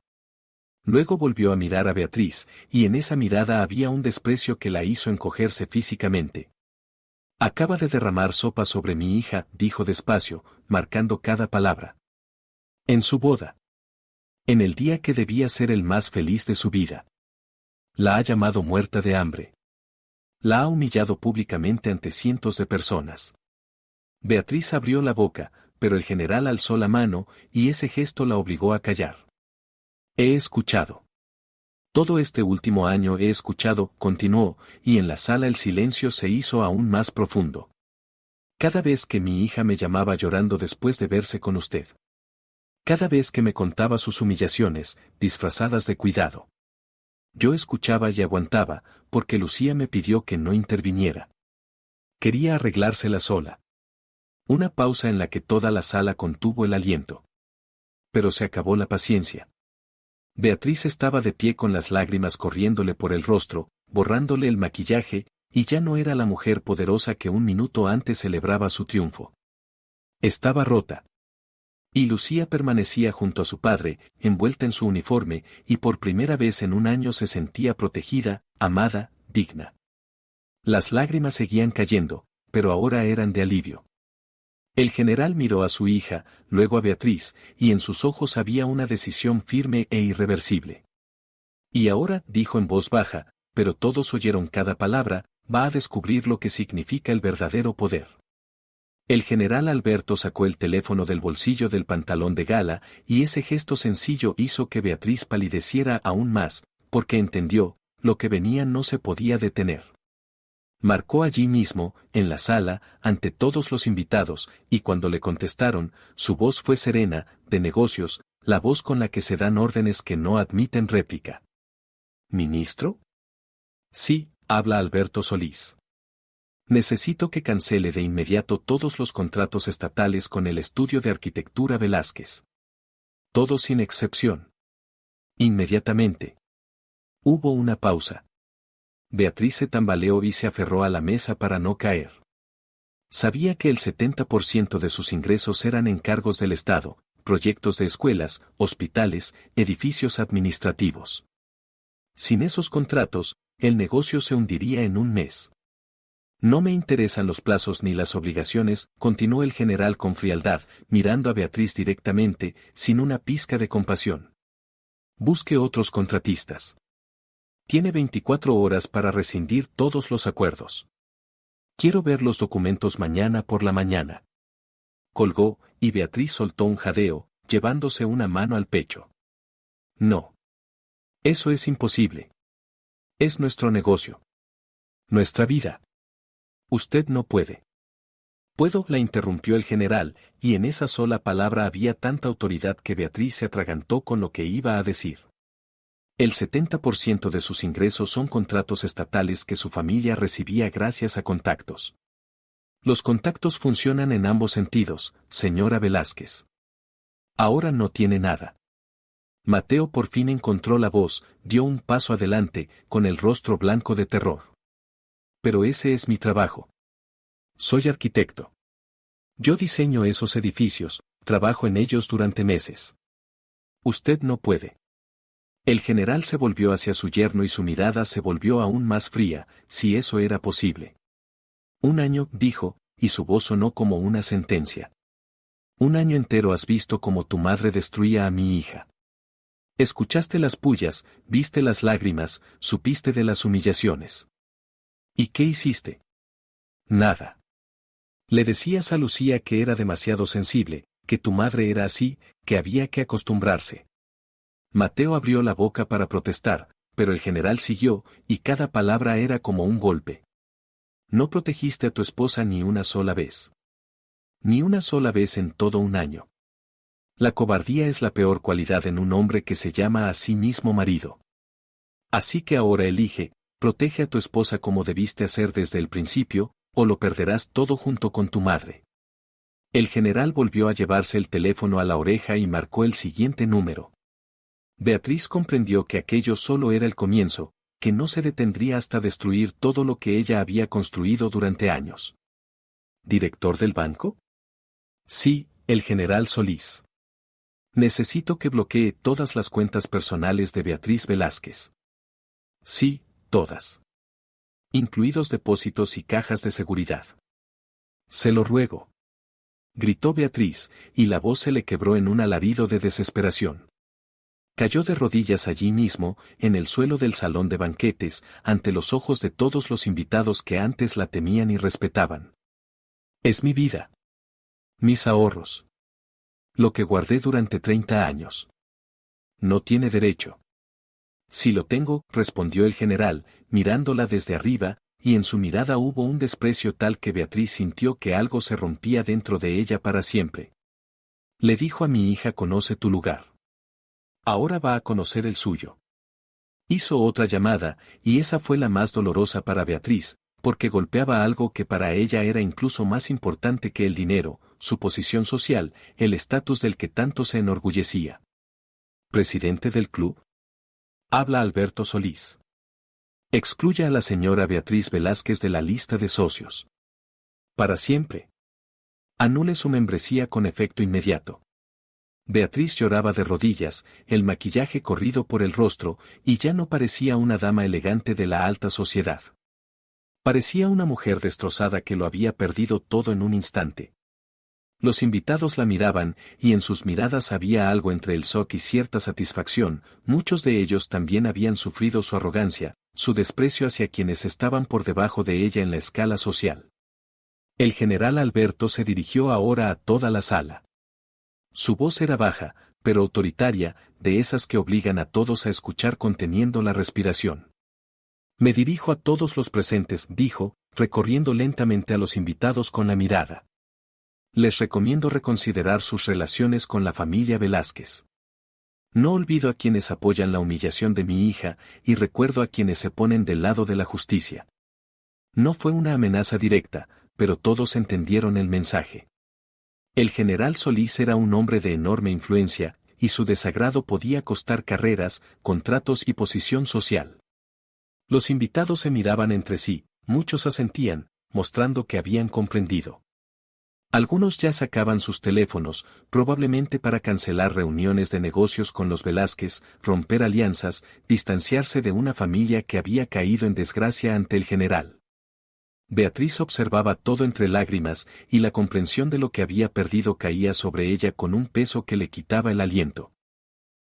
Luego volvió a mirar a Beatriz, y en esa mirada había un desprecio que la hizo encogerse físicamente. «Acaba de derramar sopa sobre mi hija», dijo despacio, marcando cada palabra. «En su boda. En el día que debía ser el más feliz de su vida. La ha llamado muerta de hambre. La ha humillado públicamente ante cientos de personas». Beatriz abrió la boca, pero el general alzó la mano, y ese gesto la obligó a callar. «He escuchado. Todo este último año he escuchado», continuó, y en la sala el silencio se hizo aún más profundo. «Cada vez que mi hija me llamaba llorando después de verse con usted. Cada vez que me contaba sus humillaciones, disfrazadas de cuidado. Yo escuchaba y aguantaba, porque Lucía me pidió que no interviniera. Quería arreglársela sola». Una pausa en la que toda la sala contuvo el aliento. Pero se acabó la paciencia. Beatriz estaba de pie con las lágrimas corriéndole por el rostro, borrándole el maquillaje, y ya no era la mujer poderosa que un minuto antes celebraba su triunfo. Estaba rota. Y Lucía permanecía junto a su padre, envuelta en su uniforme, y por primera vez en un año se sentía protegida, amada, digna. Las lágrimas seguían cayendo, pero ahora eran de alivio. El general miró a su hija, luego a Beatriz, y en sus ojos había una decisión firme e irreversible. «Y ahora», dijo en voz baja, pero todos oyeron cada palabra, «va a descubrir lo que significa el verdadero poder». El general Alberto sacó el teléfono del bolsillo del pantalón de gala, y ese gesto sencillo hizo que Beatriz palideciera aún más, porque entendió, lo que venía no se podía detener. Marcó allí mismo, en la sala, ante todos los invitados, y cuando le contestaron, su voz fue serena, de negocios, la voz con la que se dan órdenes que no admiten réplica. «¿Ministro?». «Sí», habla Alberto Solís. «Necesito que cancele de inmediato todos los contratos estatales con el estudio de arquitectura Velázquez. Todos sin excepción. Inmediatamente». Hubo una pausa. Beatriz se tambaleó y se aferró a la mesa para no caer. Sabía que el 70% de sus ingresos eran encargos del Estado, proyectos de escuelas, hospitales, edificios administrativos. Sin esos contratos, el negocio se hundiría en un mes. «No me interesan los plazos ni las obligaciones», continuó el general con frialdad, mirando a Beatriz directamente, sin una pizca de compasión. «Busque otros contratistas. Tiene 24 horas para rescindir todos los acuerdos. Quiero ver los documentos mañana por la mañana». Colgó, y Beatriz soltó un jadeo, llevándose una mano al pecho. No. Eso es imposible. Es nuestro negocio. Nuestra vida. Usted no puede. Puedo, la interrumpió el general, y en esa sola palabra había tanta autoridad que Beatriz se atragantó con lo que iba a decir. El 70% de sus ingresos son contratos estatales que su familia recibía gracias a contactos. Los contactos funcionan en ambos sentidos, señora Velázquez. Ahora no tiene nada. Mateo por fin encontró la voz, dio un paso adelante, con el rostro blanco de terror. Pero ese es mi trabajo. Soy arquitecto. Yo diseño esos edificios, trabajo en ellos durante meses. Usted no puede. El general se volvió hacia su yerno y su mirada se volvió aún más fría, si eso era posible. 1 año, dijo, y su voz sonó como una sentencia. 1 año entero has visto cómo tu madre destruía a mi hija. Escuchaste las pullas, viste las lágrimas, supiste de las humillaciones. ¿Y qué hiciste? Nada. Le decías a Lucía que era demasiado sensible, que tu madre era así, que había que acostumbrarse. Mateo abrió la boca para protestar, pero el general siguió, y cada palabra era como un golpe. No protegiste a tu esposa ni una sola vez. Ni una sola vez en todo 1 año. La cobardía es la peor cualidad en un hombre que se llama a sí mismo marido. Así que ahora elige, protege a tu esposa como debiste hacer desde el principio, o lo perderás todo junto con tu madre. El general volvió a llevarse el teléfono a la oreja y marcó el siguiente número. Beatriz comprendió que aquello solo era el comienzo, que no se detendría hasta destruir todo lo que ella había construido durante años. ¿Director del banco? Sí, el general Solís. Necesito que bloquee todas las cuentas personales de Beatriz Velázquez. Sí, todas. Incluidos depósitos y cajas de seguridad. Se lo ruego. Gritó Beatriz, y la voz se le quebró en un alarido de desesperación. Cayó de rodillas allí mismo, en el suelo del salón de banquetes, ante los ojos de todos los invitados que antes la temían y respetaban. Es mi vida. Mis ahorros. Lo que guardé durante 30 años. No tiene derecho. Sí lo tengo, respondió el general, mirándola desde arriba, y en su mirada hubo un desprecio tal que Beatriz sintió que algo se rompía dentro de ella para siempre. Le dijo a mi hija: conoce tu lugar. Ahora va a conocer el suyo. Hizo otra llamada, y esa fue la más dolorosa para Beatriz, porque golpeaba algo que para ella era incluso más importante que el dinero, su posición social, el estatus del que tanto se enorgullecía. ¿Presidente del club? Habla Alberto Solís. Excluya a la señora Beatriz Velázquez de la lista de socios. Para siempre. Anule su membresía con efecto inmediato. Beatriz lloraba de rodillas, el maquillaje corrido por el rostro, y ya no parecía una dama elegante de la alta sociedad. Parecía una mujer destrozada que lo había perdido todo en un instante. Los invitados la miraban, y en sus miradas había algo entre el shock y cierta satisfacción. Muchos de ellos también habían sufrido su arrogancia, su desprecio hacia quienes estaban por debajo de ella en la escala social. El general Alberto se dirigió ahora a toda la sala. Su voz era baja, pero autoritaria, de esas que obligan a todos a escuchar conteniendo la respiración. Me dirijo a todos los presentes, dijo, recorriendo lentamente a los invitados con la mirada. Les recomiendo reconsiderar sus relaciones con la familia Velázquez. No olvido a quienes apoyan la humillación de mi hija, y recuerdo a quienes se ponen del lado de la justicia. No fue una amenaza directa, pero todos entendieron el mensaje. El general Solís era un hombre de enorme influencia, y su desagrado podía costar carreras, contratos y posición social. Los invitados se miraban entre sí, muchos asentían, mostrando que habían comprendido. Algunos ya sacaban sus teléfonos, probablemente para cancelar reuniones de negocios con los Velázquez, romper alianzas, distanciarse de una familia que había caído en desgracia ante el general. Beatriz observaba todo entre lágrimas, y la comprensión de lo que había perdido caía sobre ella con un peso que le quitaba el aliento.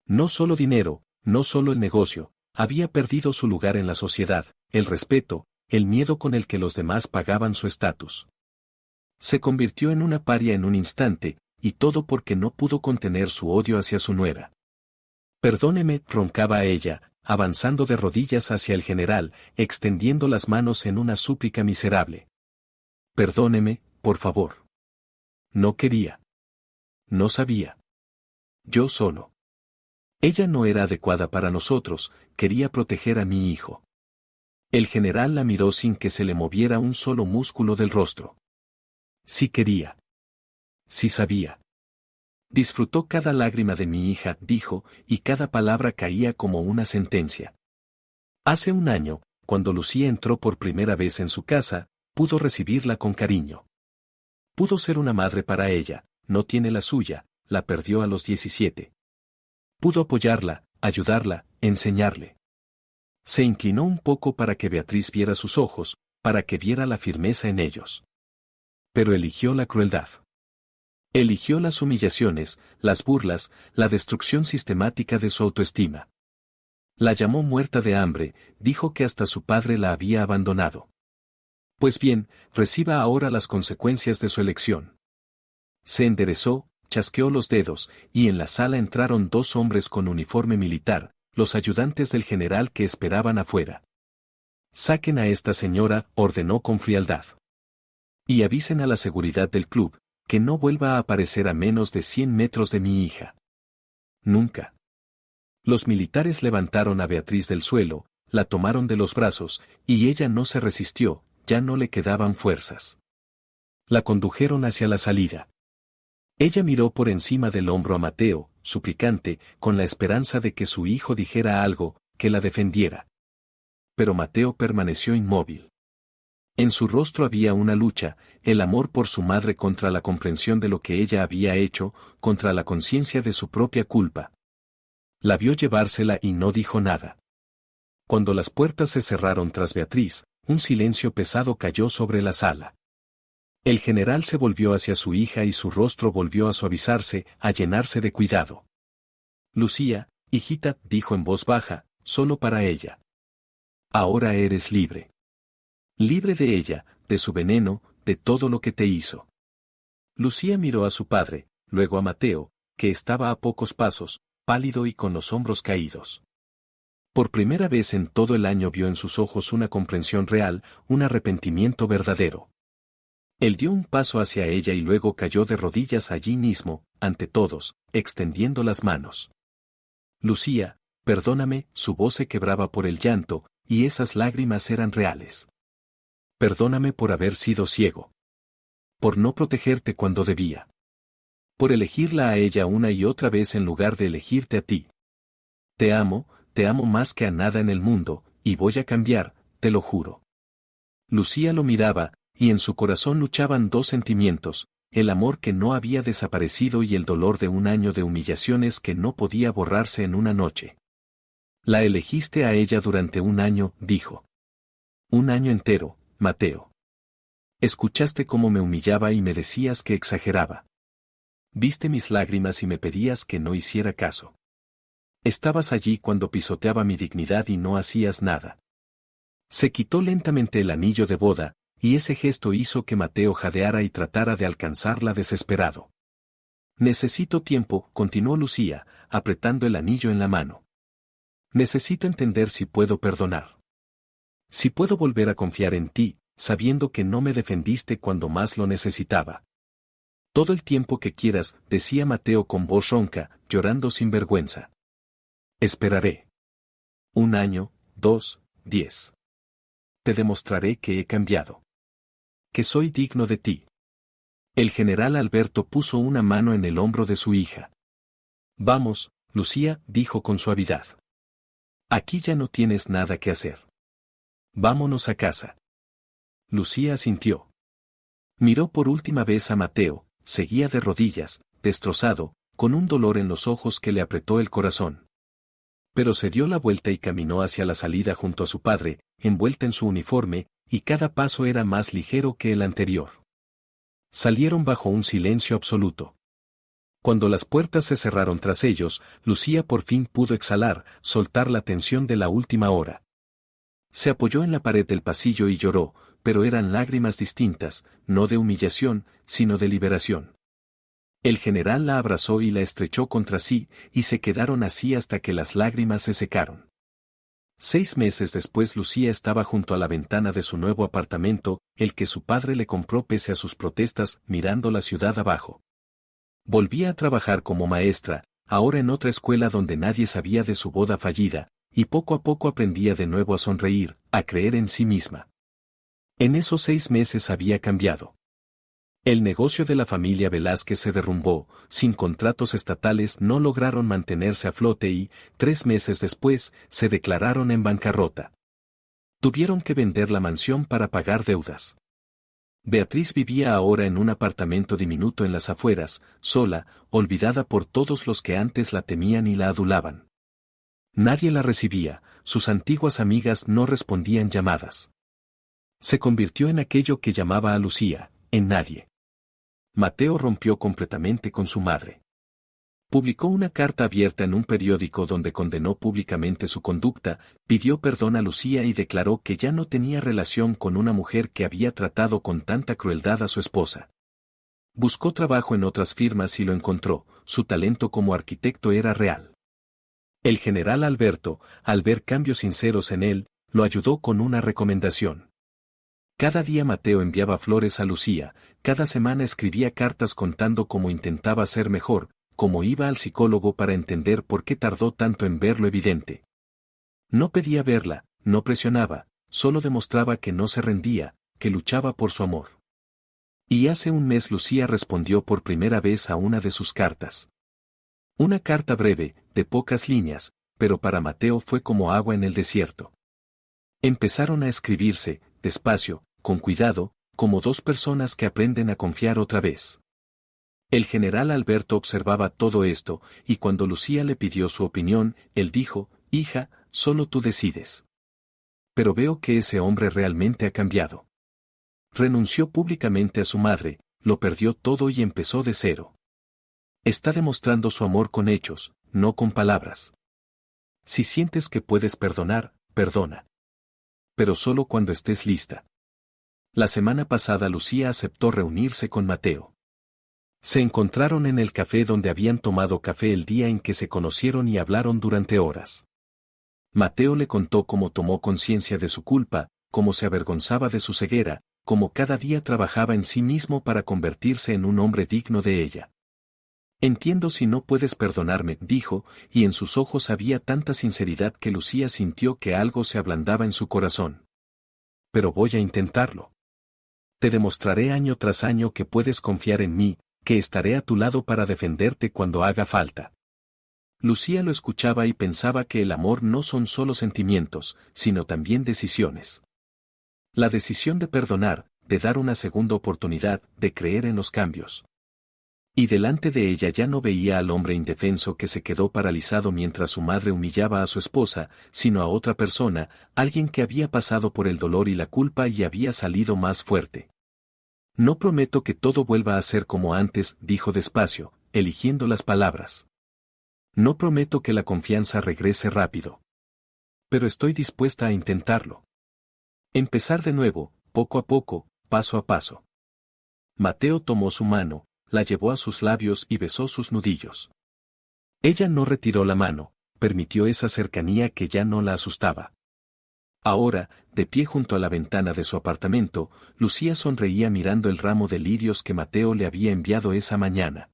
No solo dinero, no solo el negocio, había perdido su lugar en la sociedad, el respeto, el miedo con el que los demás pagaban su estatus. Se convirtió en una paria en un instante, y todo porque no pudo contener su odio hacia su nuera. Perdóneme, roncaba ella, avanzando de rodillas hacia el general, extendiendo las manos en una súplica miserable. Perdóneme, por favor. No quería. No sabía. Yo solo. Ella no era adecuada para nosotros, quería proteger a mi hijo. El general la miró sin que se le moviera un solo músculo del rostro. Sí quería. Sí sabía. Disfrutó cada lágrima de mi hija, dijo, y cada palabra caía como una sentencia. Hace un año, cuando Lucía entró por primera vez en su casa, pudo recibirla con cariño. Pudo ser una madre para ella, no tiene la suya, la perdió a los 17. Pudo apoyarla, ayudarla, enseñarle. Se inclinó un poco para que Beatriz viera sus ojos, para que viera la firmeza en ellos. Pero eligió la crueldad. Eligió las humillaciones, las burlas, la destrucción sistemática de su autoestima. La llamó muerta de hambre, dijo que hasta su padre la había abandonado. Pues bien, reciba ahora las consecuencias de su elección. Se enderezó, chasqueó los dedos, y en la sala entraron dos hombres con uniforme militar, los ayudantes del general que esperaban afuera. Saquen a esta señora, ordenó con frialdad. Y avisen a la seguridad del club, que no vuelva a aparecer a menos de 100 metros de mi hija. Nunca. Los militares levantaron a Beatriz del suelo, la tomaron de los brazos, y ella no se resistió, ya no le quedaban fuerzas. La condujeron hacia la salida. Ella miró por encima del hombro a Mateo, suplicante, con la esperanza de que su hijo dijera algo, que la defendiera. Pero Mateo permaneció inmóvil. En su rostro había una lucha, el amor por su madre contra la comprensión de lo que ella había hecho, contra la conciencia de su propia culpa. La vio llevársela y no dijo nada. Cuando las puertas se cerraron tras Beatriz, un silencio pesado cayó sobre la sala. El general se volvió hacia su hija y su rostro volvió a suavizarse, a llenarse de cuidado. Lucía, hijita, dijo en voz baja, solo para ella. Ahora eres libre. Libre de ella, de su veneno, de todo lo que te hizo. Lucía miró a su padre, luego a Mateo, que estaba a pocos pasos, pálido y con los hombros caídos. Por primera vez en todo el año vio en sus ojos una comprensión real, un arrepentimiento verdadero. Él dio un paso hacia ella y luego cayó de rodillas allí mismo, ante todos, extendiendo las manos. Lucía, perdóname, su voz se quebraba por el llanto, y esas lágrimas eran reales. Perdóname por haber sido ciego. Por no protegerte cuando debía. Por elegirla a ella una y otra vez en lugar de elegirte a ti. Te amo más que a nada en el mundo, y voy a cambiar, te lo juro. Lucía lo miraba, y en su corazón luchaban dos sentimientos, el amor que no había desaparecido y el dolor de un año de humillaciones que no podía borrarse en una noche. La elegiste a ella durante un año, dijo. Un año entero, Mateo. Escuchaste cómo me humillaba y me decías que exageraba. Viste mis lágrimas y me pedías que no hiciera caso. Estabas allí cuando pisoteaba mi dignidad y no hacías nada. Se quitó lentamente el anillo de boda, y ese gesto hizo que Mateo jadeara y tratara de alcanzarla desesperado. Necesito tiempo, continuó Lucía, apretando el anillo en la mano. Necesito entender si puedo perdonar. Si puedo volver a confiar en ti, sabiendo que no me defendiste cuando más lo necesitaba. Todo el tiempo que quieras, decía Mateo con voz ronca, llorando sin vergüenza. Esperaré. 1 año, 2, 10. Te demostraré que he cambiado. Que soy digno de ti. El general Alberto puso una mano en el hombro de su hija. Vamos, Lucía, dijo con suavidad. Aquí ya no tienes nada que hacer. Vámonos a casa. Lucía asintió. Miró por última vez a Mateo, seguía de rodillas, destrozado, con un dolor en los ojos que le apretó el corazón. Pero se dio la vuelta y caminó hacia la salida junto a su padre, envuelta en su uniforme, y cada paso era más ligero que el anterior. Salieron bajo un silencio absoluto. Cuando las puertas se cerraron tras ellos, Lucía por fin pudo exhalar, soltar la tensión de la última hora. Se apoyó en la pared del pasillo y lloró, pero eran lágrimas distintas, no de humillación, sino de liberación. El general la abrazó y la estrechó contra sí, y se quedaron así hasta que las lágrimas se secaron. 6 meses después Lucía estaba junto a la ventana de su nuevo apartamento, el que su padre le compró pese a sus protestas, mirando la ciudad abajo. Volvía a trabajar como maestra, ahora en otra escuela donde nadie sabía de su boda fallida, y poco a poco aprendía de nuevo a sonreír, a creer en sí misma. En esos 6 meses había cambiado. El negocio de la familia Velázquez se derrumbó, sin contratos estatales no lograron mantenerse a flote y, 3 meses después, se declararon en bancarrota. Tuvieron que vender la mansión para pagar deudas. Beatriz vivía ahora en un apartamento diminuto en las afueras, sola, olvidada por todos los que antes la temían y la adulaban. Nadie la recibía, sus antiguas amigas no respondían llamadas. Se convirtió en aquello que llamaba a Lucía, en nadie. Mateo rompió completamente con su madre. Publicó una carta abierta en un periódico donde condenó públicamente su conducta, pidió perdón a Lucía y declaró que ya no tenía relación con una mujer que había tratado con tanta crueldad a su esposa. Buscó trabajo en otras firmas y lo encontró, su talento como arquitecto era real. El general Alberto, al ver cambios sinceros en él, lo ayudó con una recomendación. Cada día Mateo enviaba flores a Lucía, cada semana escribía cartas contando cómo intentaba ser mejor, cómo iba al psicólogo para entender por qué tardó tanto en ver lo evidente. No pedía verla, no presionaba, solo demostraba que no se rendía, que luchaba por su amor. Y hace un mes Lucía respondió por primera vez a una de sus cartas. Una carta breve, de pocas líneas, pero para Mateo fue como agua en el desierto. Empezaron a escribirse, despacio, con cuidado, como dos personas que aprenden a confiar otra vez. El general Alberto observaba todo esto, y cuando Lucía le pidió su opinión, él dijo, «Hija, solo tú decides. Pero veo que ese hombre realmente ha cambiado. Renunció públicamente a su madre, lo perdió todo y empezó de cero. Está demostrando su amor con hechos, no con palabras. Si sientes que puedes perdonar, perdona. Pero solo cuando estés lista». La semana pasada Lucía aceptó reunirse con Mateo. Se encontraron en el café donde habían tomado café el día en que se conocieron y hablaron durante horas. Mateo le contó cómo tomó conciencia de su culpa, cómo se avergonzaba de su ceguera, cómo cada día trabajaba en sí mismo para convertirse en un hombre digno de ella. «Entiendo si no puedes perdonarme», dijo, y en sus ojos había tanta sinceridad que Lucía sintió que algo se ablandaba en su corazón. «Pero voy a intentarlo. Te demostraré año tras año que puedes confiar en mí, que estaré a tu lado para defenderte cuando haga falta». Lucía lo escuchaba y pensaba que el amor no son solo sentimientos, sino también decisiones. La decisión de perdonar, de dar una segunda oportunidad, de creer en los cambios. Y delante de ella ya no veía al hombre indefenso que se quedó paralizado mientras su madre humillaba a su esposa, sino a otra persona, alguien que había pasado por el dolor y la culpa y había salido más fuerte. «No prometo que todo vuelva a ser como antes», dijo despacio, eligiendo las palabras. «No prometo que la confianza regrese rápido. Pero estoy dispuesta a intentarlo. Empezar de nuevo, poco a poco, paso a paso». Mateo tomó su mano, la llevó a sus labios y besó sus nudillos. Ella no retiró la mano, permitió esa cercanía que ya no la asustaba. Ahora, de pie junto a la ventana de su apartamento, Lucía sonreía mirando el ramo de lirios que Mateo le había enviado esa mañana.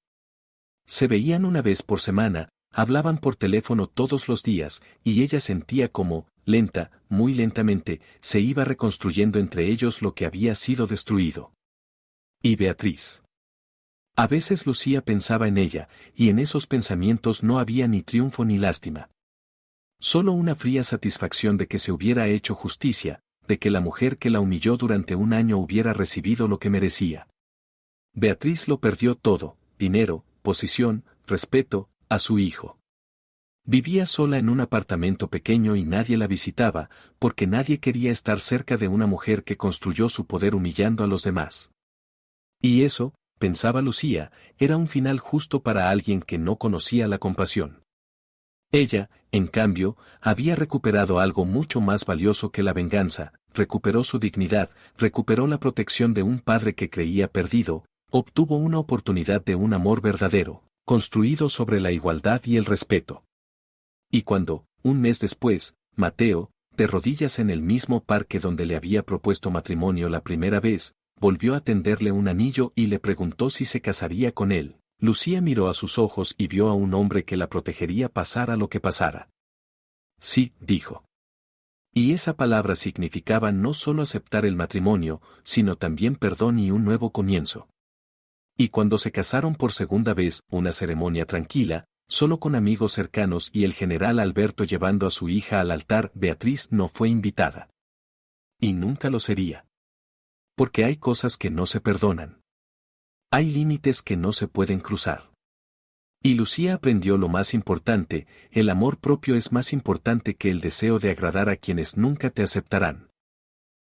Se veían una vez por semana, hablaban por teléfono todos los días, y ella sentía como, lenta, muy lentamente, se iba reconstruyendo entre ellos lo que había sido destruido. Y Beatriz. A veces Lucía pensaba en ella, y en esos pensamientos no había ni triunfo ni lástima. Solo una fría satisfacción de que se hubiera hecho justicia, de que la mujer que la humilló durante un año hubiera recibido lo que merecía. Beatriz lo perdió todo, dinero, posición, respeto, a su hijo. Vivía sola en un apartamento pequeño y nadie la visitaba, porque nadie quería estar cerca de una mujer que construyó su poder humillando a los demás. Y eso, pensaba Lucía, era un final justo para alguien que no conocía la compasión. Ella, en cambio, había recuperado algo mucho más valioso que la venganza, recuperó su dignidad, recuperó la protección de un padre que creía perdido, Obtuvo una oportunidad de un amor verdadero, construido sobre la igualdad y el respeto. Y cuando, un mes después, Mateo, de rodillas en el mismo parque donde le había propuesto matrimonio la primera vez, volvió a tenderle un anillo y le preguntó si se casaría con él, Lucía miró a sus ojos y vio a un hombre que la protegería pasara lo que pasara. Sí, dijo. Y esa palabra significaba no solo aceptar el matrimonio, sino también perdón y un nuevo comienzo. Y cuando se casaron por segunda vez, una ceremonia tranquila, solo con amigos cercanos y el general Alberto llevando a su hija al altar, Beatriz no fue invitada. Y nunca lo sería. Porque hay cosas que no se perdonan. Hay límites que no se pueden cruzar. Y Lucía aprendió lo más importante, el amor propio es más importante que el deseo de agradar a quienes nunca te aceptarán.